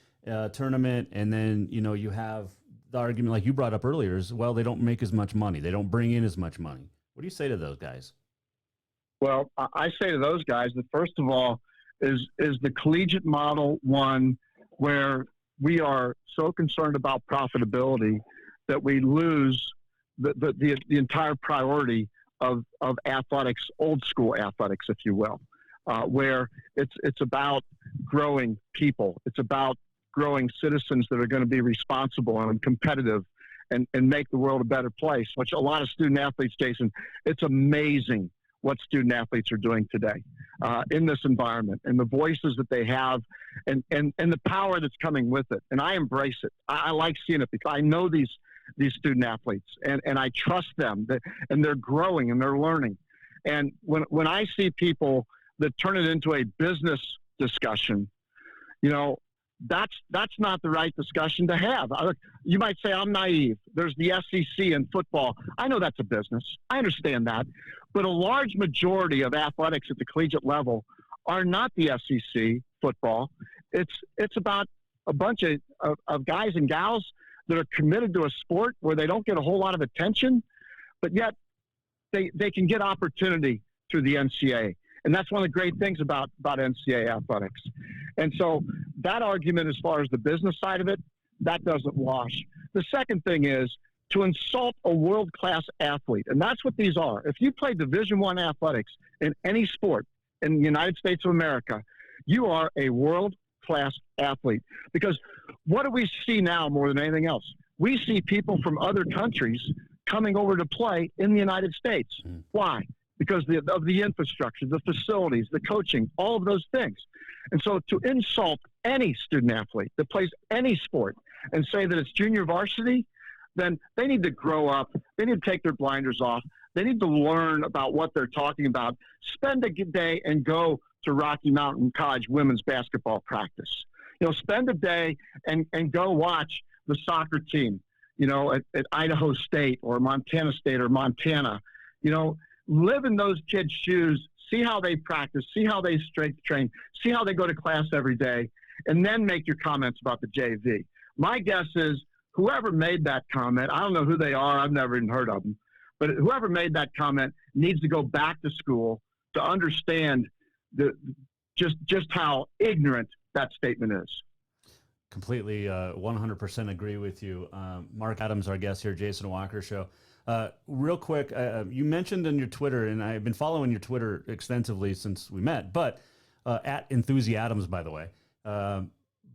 tournament. And then, you have the argument like you brought up earlier is, well, they don't make as much money. They don't bring in as much money. What do you say to those guys? Well, I say to those guys that first of all is the collegiate model one where we are so concerned about profitability that we lose the entire priority of athletics, old school athletics, if you will, where it's about growing people. It's about growing citizens that are going to be responsible and competitive and make the world a better place, which a lot of student athletes, Jason, it's amazing what student athletes are doing today in this environment and the voices that they have and the power that's coming with it. And I embrace it. I like seeing it because I know these student athletes and I trust them and they're growing and they're learning. And when I see people that turn it into a business discussion, that's not the right discussion to have. You might say I'm naive. There's the SEC in football. I know that's a business. I understand that. But a large majority of athletics at the collegiate level are not the SEC football. It's about a bunch of guys and gals that are committed to a sport where they don't get a whole lot of attention, but yet they can get opportunity through the NCAA. And that's one of the great things about NCAA athletics. And so that argument, as far as the business side of it, that doesn't wash. The second thing is to insult a world-class athlete. And that's what these are. If you play Division I athletics in any sport in the United States of America, you are a world-class athlete. Because what do we see now more than anything else? We see people from other countries coming over to play in the United States. Why? Because of the infrastructure, the facilities, the coaching, all of those things. And so to insult any student athlete that plays any sport and say that it's junior varsity, then they need to grow up. They need to take their blinders off. They need to learn about what they're talking about. Spend a day and go to Rocky Mountain College women's basketball practice. Spend a day and go watch the soccer team, at Idaho State or Montana State or Montana. Live in those kids' shoes, see how they practice, see how they strength train, see how they go to class every day, and then make your comments about the JV. My guess is whoever made that comment, I don't know who they are, I've never even heard of them, but whoever made that comment needs to go back to school to understand just how ignorant that statement is. Completely 100% agree with you. Mark Adams, our guest here, Jason Walker Show. Real quick, you mentioned in your Twitter, and I've been following your Twitter extensively since we met, but at Enthusiadams, by the way.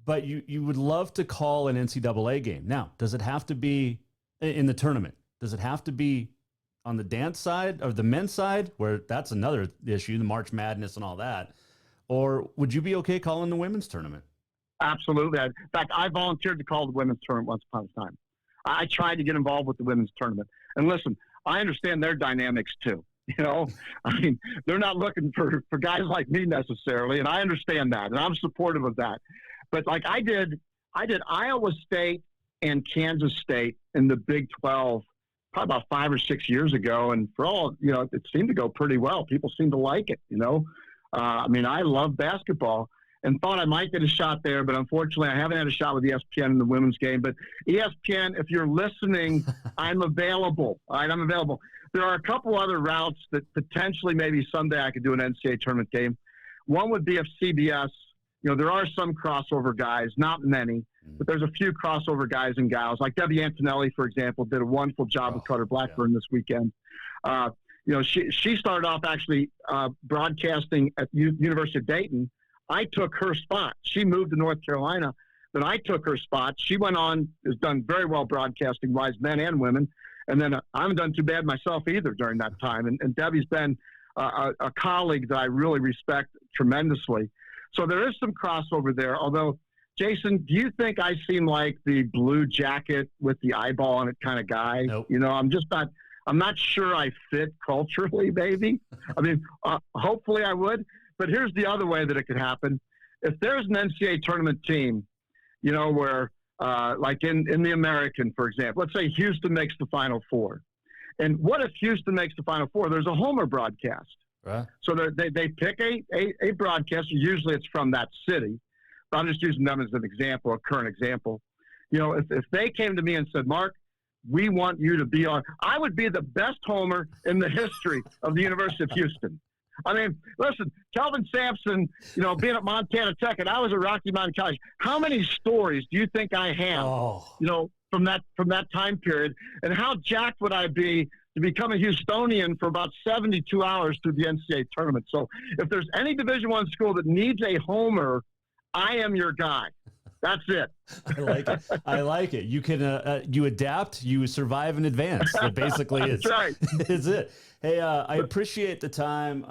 But you would love to call an NCAA game. Now, does it have to be in the tournament? Does it have to be on the dance side or the men's side, where that's another issue, the March Madness and all that? Or would you be okay calling the women's tournament? Absolutely. In fact, I volunteered to call the women's tournament once upon a time. I tried to get involved with the women's tournament. And listen, I understand their dynamics too. They're not looking for guys like me necessarily, and I understand that, and I'm supportive of that. But like I did Iowa State and Kansas State in the Big 12 probably about 5 or 6 years ago, and for all, it seemed to go pretty well. People seemed to like it, I love basketball and thought I might get a shot there, but unfortunately I haven't had a shot with ESPN in the women's game. But ESPN, if you're listening, I'm available. All right, I'm available. There are a couple other routes that potentially maybe someday I could do an NCAA tournament game. One would be if CBS, there are some crossover guys, not many, but there's a few crossover guys and gals. Like Debbie Antonelli, for example, did a wonderful job with Cutter Blackburn this weekend. She started off actually broadcasting at University of Dayton. I took her spot. She moved to North Carolina. Then I took her spot. She went on, has done very well broadcasting-wise, men and women. And then I haven't done too bad myself either during that time. And Debbie's been a colleague that I really respect tremendously. So there is some crossover there. Although, Jason, do you think I seem like the blue jacket with the eyeball on it kind of guy? Nope. I'm not sure I fit culturally, maybe. Hopefully I would. But here's the other way that it could happen. If there's an NCAA tournament team, where like in the American, for example, let's say Houston makes the Final Four. And what if Houston makes the Final Four? There's a Homer broadcast. Right. So they pick a broadcaster. Usually it's from that city. But I'm just using them as an example, a current example. If they came to me and said, Mark, we want you to be on, I would be the best Homer in the history of the University of Houston. Listen, Kelvin Sampson, being at Montana Tech, and I was at Rocky Mountain College. How many stories do you think I have, from that time period? And how jacked would I be to become a Houstonian for about 72 hours through the NCAA tournament? So if there's any Division I school that needs a homer, I am your guy. That's it. I like it. You can you adapt, you survive and advance. That basically is right. Is it. Hey, I appreciate the time.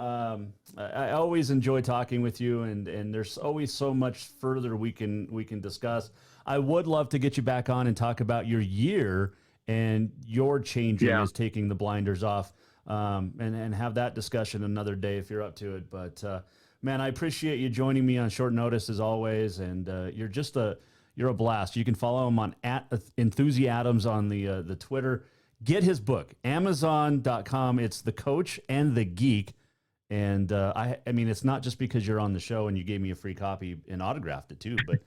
I always enjoy talking with you, and there's always so much further we can discuss. I would love to get you back on and talk about your year and your changing as taking the blinders off, and have that discussion another day if you're up to it. But man, I appreciate you joining me on short notice as always, and you're a blast. You can follow him on @Enthusiadams on the Twitter. Get his book, Amazon.com. It's The Coach and the Geek. And I mean, it's not just because you're on the show and you gave me a free copy and autographed it too, but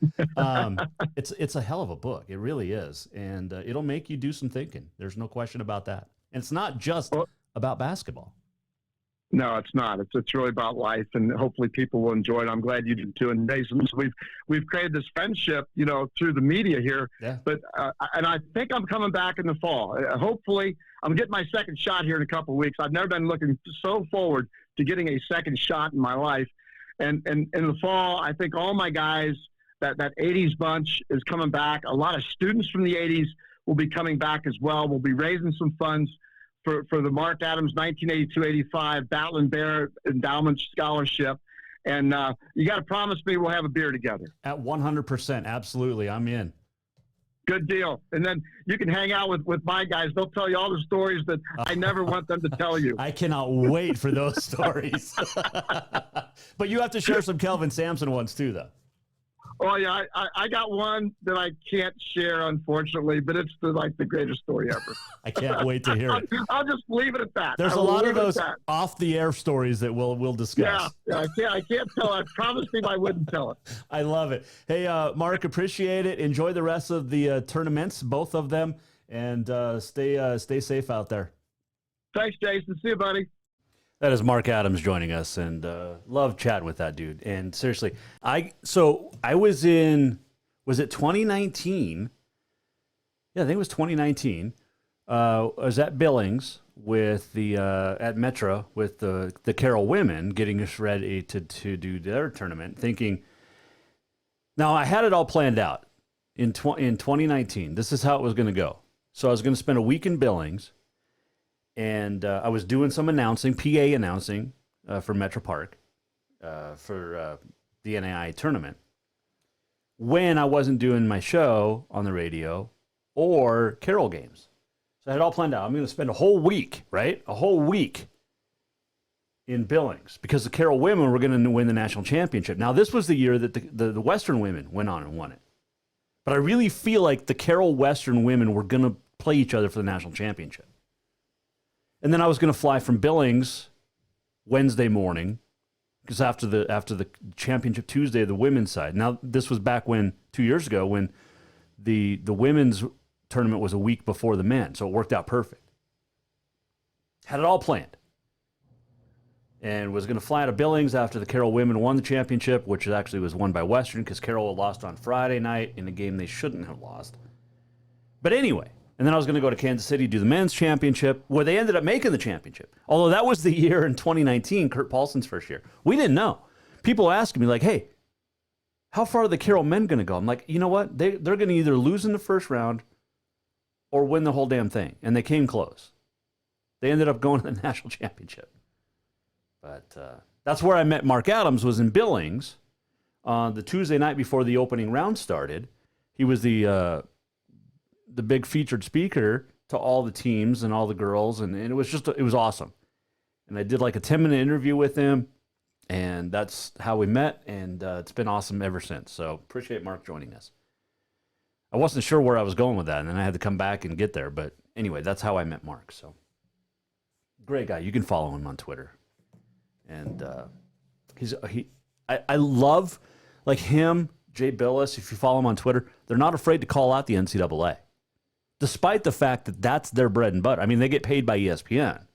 it's a hell of a book. It really is. And it'll make you do some thinking. There's no question about that. And it's not just about basketball. No, it's not. It's really about life, and hopefully people will enjoy it. I'm glad you did too. And Jason, so we've created this friendship, through the media here. Yeah. But and I think I'm coming back in the fall. Hopefully, I'm getting my second shot here in a couple of weeks. I've never been looking so forward to getting a second shot in my life. And in the fall, I think all my guys, that 80s bunch is coming back. A lot of students from the 80s will be coming back as well. We'll be raising some funds for the Mark Adams 1982-85 Batlin Bear Endowment Scholarship. And you got to promise me we'll have a beer together. At 100%. Absolutely. I'm in. Good deal. And then you can hang out with my guys. They'll tell you all the stories that I never want them to tell you. I cannot wait for those stories. But you have to share some Kelvin Sampson ones too, though. Oh, yeah. I got one that I can't share, unfortunately, but it's the greatest story ever. I can't wait to hear it. I'll just leave it at that. There's a lot of those off-the-air stories that we'll discuss. Yeah, I can't tell. I promised him I wouldn't tell it. I love it. Hey, Mark, appreciate it. Enjoy the rest of the tournaments, both of them, and stay safe out there. Thanks, Jason. See you, buddy. That is Mark Adams joining us, and love chatting with that dude. And seriously, I was in, was it 2019? Yeah, I think it was 2019. I was at Billings with at Metro with the Carroll women, getting us ready to do their tournament, thinking, now I had it all planned out in 2019. This is how it was going to go. So I was going to spend a week in Billings. And I was doing some announcing, PA announcing for Metro Park for the NAIA tournament when I wasn't doing my show on the radio or Carroll games. So I had it all planned out. I'm going to spend a whole week, right? A whole week in Billings because the Carroll women were going to win the national championship. Now, this was the year that the Western women went on and won it. But I really feel like the Carroll Western women were going to play each other for the national championship. And then I was going to fly from Billings Wednesday morning because after the championship Tuesday, the women's side. Now, this was back 2 years ago when the women's tournament was a week before the men, so it worked out perfect. Had it all planned. And was going to fly to Billings after the Carroll women won the championship, which actually was won by Western because Carroll had lost on Friday night in a game they shouldn't have lost. But anyway. And then I was going to go to Kansas City, do the men's championship, where they ended up making the championship. Although that was the year in 2019, Kurt Paulson's first year. We didn't know. People asking me, like, hey, how far are the Carroll men going to go? I'm like, you know what? They're going to either lose in the first round or win the whole damn thing. And they came close. They ended up going to the national championship. But that's where I met Mark Adams, was in Billings on the Tuesday night before the opening round started. He was the big featured speaker to all the teams and all the girls. And it was it was awesome. And I did like a 10-minute interview with him, and that's how we met. And it's been awesome ever since. So appreciate Mark joining us. I wasn't sure where I was going with that, and then I had to come back and get there. But anyway, that's how I met Mark. So great guy. You can follow him on Twitter. And I love like him, Jay Billis. If you follow him on Twitter, they're not afraid to call out the NCAA. Despite the fact that that's their bread and butter. I mean, they get paid by ESPN,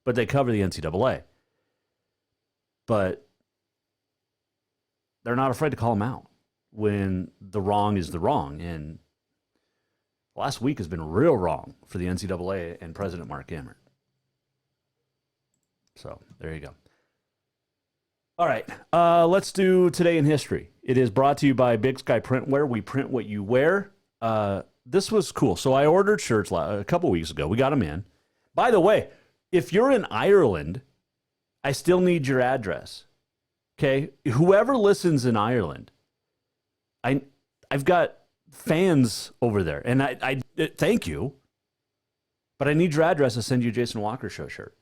but they cover the NCAA. But they're not afraid to call them out when the wrong is the wrong. And last week has been real wrong for the NCAA and President Mark Emmert. So there you go. All right, let's do Today in History. It is brought to you by Big Sky Printwear. We print what you wear. This was cool. So I ordered shirts a couple weeks ago. We got them in. By the way, if you're in Ireland, I still need your address. Okay? Whoever listens in Ireland, I've got fans over there, and I thank you, but I need your address to send you a Jason Walker Show shirt.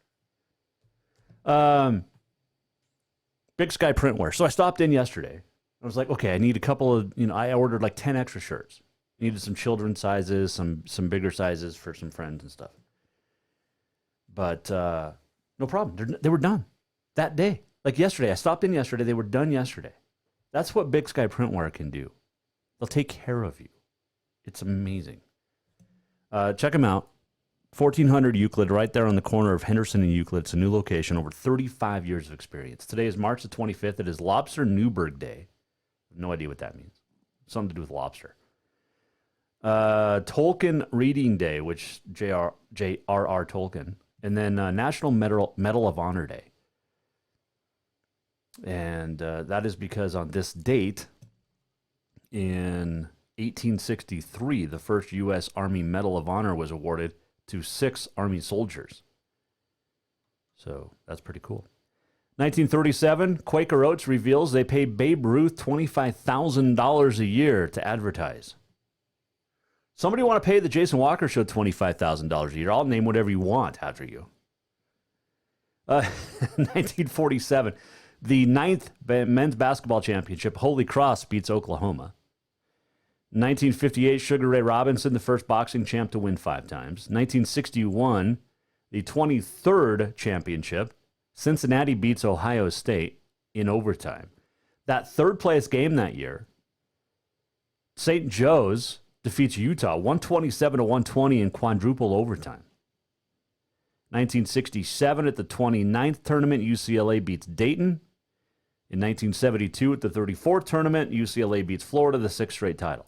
Big Sky Printwear. So I stopped in yesterday. I was like, okay, I need a couple of, I ordered like 10 extra shirts. Needed some children's sizes, some bigger sizes for some friends and stuff. But no problem. They were done. that day. Like yesterday. I stopped in yesterday. They were done yesterday. That's what Big Sky Printwear can do. They'll take care of you. It's amazing. Check them out. 1400 Euclid, right there on the corner of Henderson and Euclid. It's a new location, over 35 years of experience. Today is March the 25th. It is Lobster Newburgh Day. No idea what that means. Something to do with lobster. Tolkien Reading Day, which J.R.R. Tolkien. And then National Medal of Honor Day. And that is because on this date, in 1863, the first U.S. Army Medal of Honor was awarded to 6 Army soldiers. So that's pretty cool. 1937, Quaker Oats reveals they pay Babe Ruth $25,000 a year to advertise. Somebody want to pay the Jason Walker Show $25,000 a year? I'll name whatever you want after you. 1947, the 9th men's basketball championship, Holy Cross beats Oklahoma. 1958, Sugar Ray Robinson, the first boxing champ to win 5 times. 1961, the 23rd championship, Cincinnati beats Ohio State in overtime. That third-place game that year, St. Joe's defeats Utah 127-120 in quadruple overtime. 1967, at the 29th tournament, UCLA beats Dayton. In 1972, at the 34th tournament, UCLA beats Florida, the 6th straight title.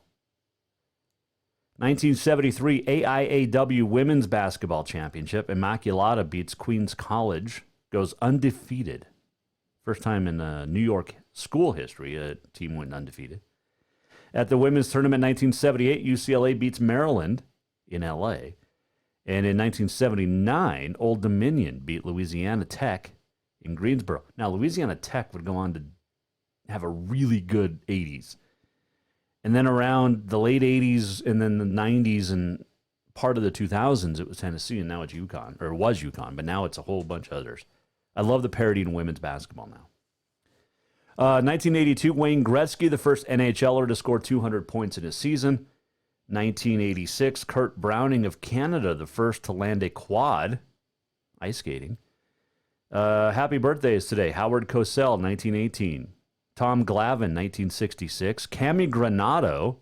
1973 AIAW Women's Basketball Championship. Immaculata beats Queens College, goes undefeated. First time in New York school history a team went undefeated. At the women's tournament 1978, UCLA beats Maryland in LA. And in 1979, Old Dominion beat Louisiana Tech in Greensboro. Now, Louisiana Tech would go on to have a really good 80s. And then around the late 80s and then the 90s and part of the 2000s, it was Tennessee, and now it's UConn, or was UConn, but now it's a whole bunch of others. I love the parity in women's basketball now. 1982, Wayne Gretzky, the first NHLer to score 200 points in a season. 1986, Kurt Browning of Canada, the first to land a quad, ice skating. Happy birthdays today. Howard Cosell, 1918. Tom Glavine, 1966. Cami Granato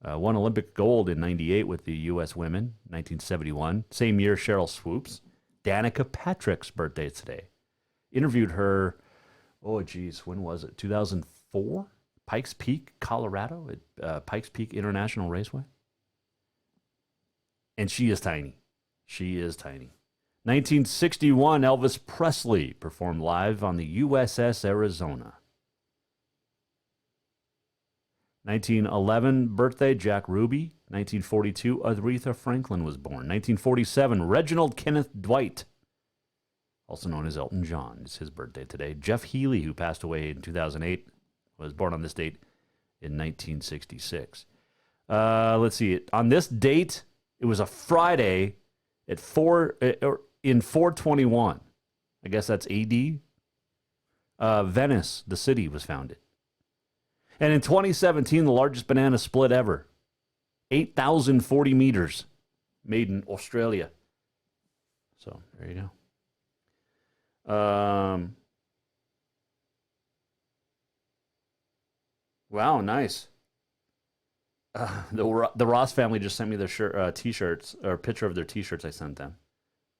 won Olympic gold in 98 with the U.S. women, 1971. Same year, Cheryl Swoops. Danica Patrick's birthday today. Interviewed her, when was it? 2004? Pikes Peak, Colorado, at Pikes Peak International Raceway. And she is tiny. She is tiny. 1961, Elvis Presley performed live on the USS Arizona. 1911, birthday, Jack Ruby. 1942, Aretha Franklin was born. 1947, Reginald Kenneth Dwight, also known as Elton John. It's his birthday today. Jeff Healey, who passed away in 2008, was born on this date in 1966. Let's see. On this date, it was a Friday at 421. I guess that's AD. Venice, the city, was founded. And in 2017, the largest banana split ever. 8,040 meters, made in Australia. So, there you go. Wow, nice. The Ross family just sent me their T-shirts, or a picture of their T-shirts I sent them.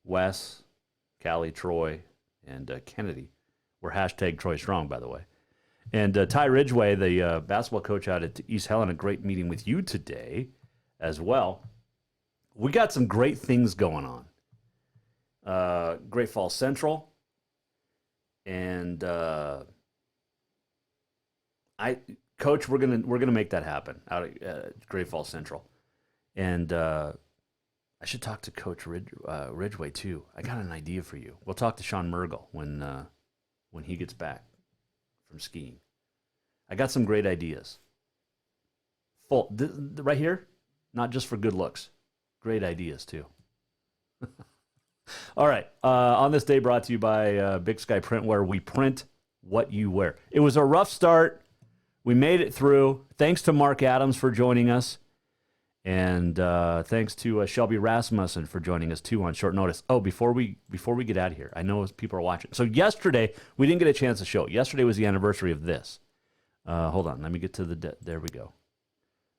Wes, Callie, Troy, and Kennedy were hashtag Troy Strong, by the way. And Ty Ridgway, the basketball coach out at East Helen, a great meeting with you today as well. We got some great things going on. Great Falls Central. And Coach, we're gonna make that happen out at Great Falls Central. And I should talk to Coach Ridgway too. I got an idea for you. We'll talk to Sean Mergel when he gets back from skiing. I got some great ideas. Right here, not just for good looks. Great ideas too. All right. On this day, brought to you by Big Sky Printwear. We print what you wear. It was a rough start. We made it through. Thanks to Mark Adams for joining us. And thanks to Shelby Rasmussen for joining us, too, on short notice. Oh, before we get out of here, I know people are watching. So yesterday, we didn't get a chance to show. Yesterday was the anniversary of this. Hold on. Let me get to there we go.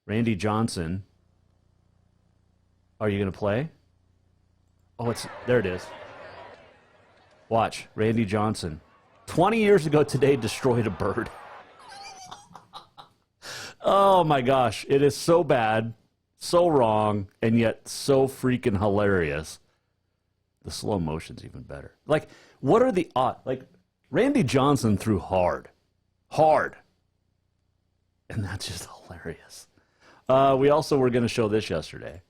Randy Johnson. Are you going to play? Oh, there it is. Watch. Randy Johnson. 20 years ago today, destroyed a bird. Oh, my gosh. It is so bad. So wrong, and yet so freaking hilarious. The slow motion's even better. Like, what are the odds? Like, Randy Johnson threw hard. And that's just hilarious. We also were going to show this yesterday.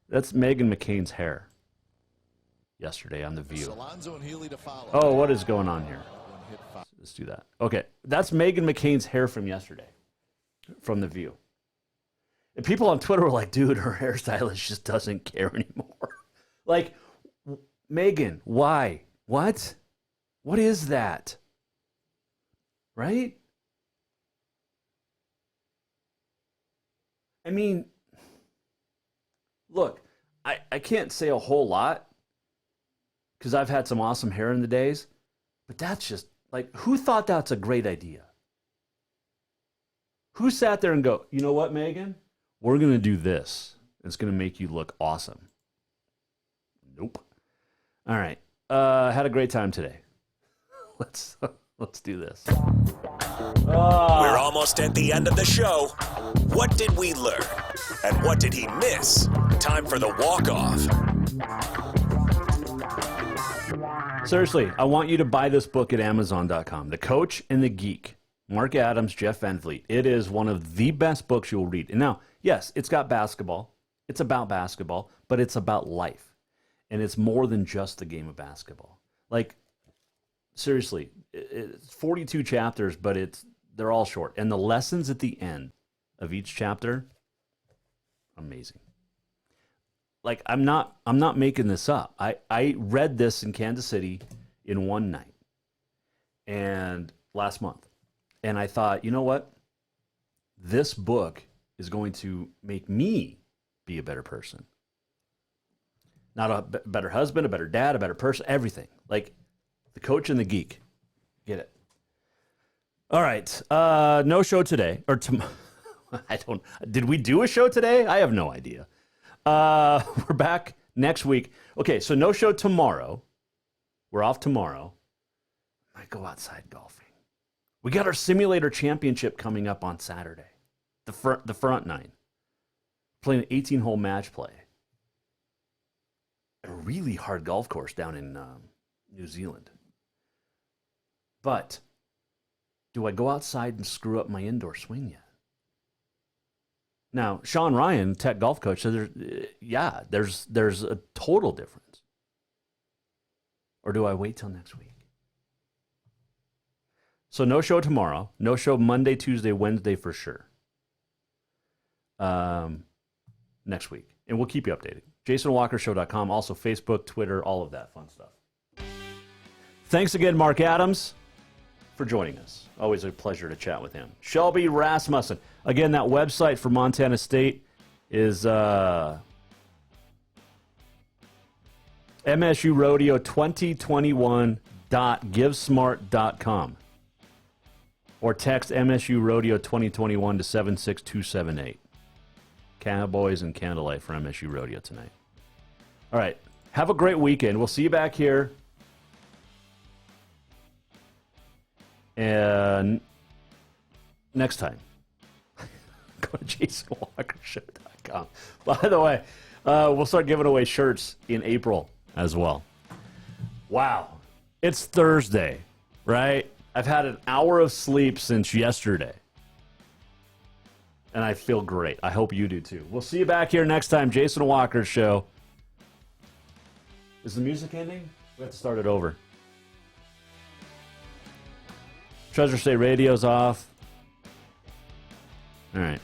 That's Meghan McCain's hair. Yesterday on The View. Oh, what is going on here? Let's do that. Okay, that's Meghan McCain's hair from yesterday. From The View. And people on Twitter were like, dude, her hairstylist just doesn't care anymore. Like, Megan, why? What? What is that? Right? I mean, look, I can't say a whole lot because I've had some awesome hair in the days, but that's just, like, who thought that's a great idea? Who sat there and go, you know what, Megan? We're going to do this. It's going to make you look awesome. Nope. All right. Had a great time today. Let's do this. We're almost at the end of the show. What did we learn? And what did he miss? Time for the walk-off. Seriously, I want you to buy this book at Amazon.com. The Coach and the Geek. Mark Adams, Jeff Van Vliet. It is one of the best books you'll read. And now, yes, it's got basketball. It's about basketball, but it's about life. And it's more than just the game of basketball. Like, seriously, it's 42 chapters, but they're all short. And the lessons at the end of each chapter, amazing. Like, I'm not making this up. I read this in Kansas City in one night and last month. And I thought, you know what? This book is going to make me be a better person. Not a better husband, a better dad, a better person, everything. Like, The Coach and the Geek. Get it? All right. No show today. Or did we do a show today? I have no idea. We're back next week. Okay, so no show tomorrow. We're off tomorrow. Might go outside golfing. We got our simulator championship coming up on Saturday. The front nine. Playing an 18-hole match play. A really hard golf course down in New Zealand. But do I go outside and screw up my indoor swing yet? Now, Sean Ryan, Tech Golf Coach, said there's a total difference. Or do I wait till next week? So no show tomorrow. No show Monday, Tuesday, Wednesday for sure. Next week. And we'll keep you updated. JasonWalkerShow.com. Also Facebook, Twitter, all of that fun stuff. Thanks again, Mark Adams, for joining us. Always a pleasure to chat with him. Shelby Rasmussen. Again, that website for Montana State is MSURodeo2021.givesmart.com. Or text MSU Rodeo 2021 to 76278. Cowboys and candlelight for MSU Rodeo tonight. All right. Have a great weekend. We'll see you back here. And next time, go to JasonWalkerShow.com. By the way, we'll start giving away shirts in April as well. Wow. It's Thursday, right? I've had an hour of sleep since yesterday. And I feel great. I hope you do too. We'll see you back here next time. Jason Walker Show. Is the music ending? We have to start it over. Treasure State Radio's off. All right.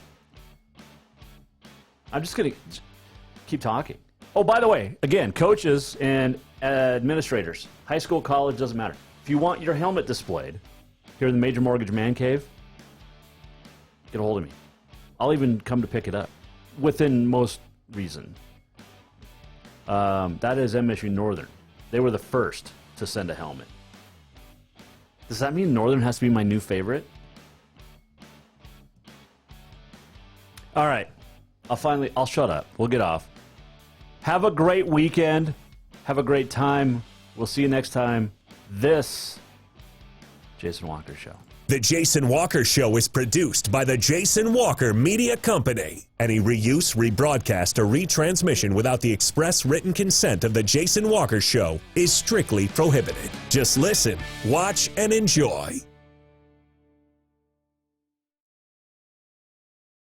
I'm just going to keep talking. Oh, by the way, again, coaches and administrators, high school, college, doesn't matter. If you want your helmet displayed here in the Major Mortgage Man Cave, get a hold of me. I'll even come to pick it up. within most reason. That is MSU Northern. They were the first to send a helmet. Does that mean Northern has to be my new favorite? All right. I'll shut up. We'll get off. Have a great weekend. Have a great time. We'll see you next time. This Jason Walker Show. The Jason Walker Show is produced by the Jason Walker Media Company. Any reuse, rebroadcast, or retransmission without the express written consent of the Jason Walker Show is strictly prohibited. Just listen, watch, and enjoy.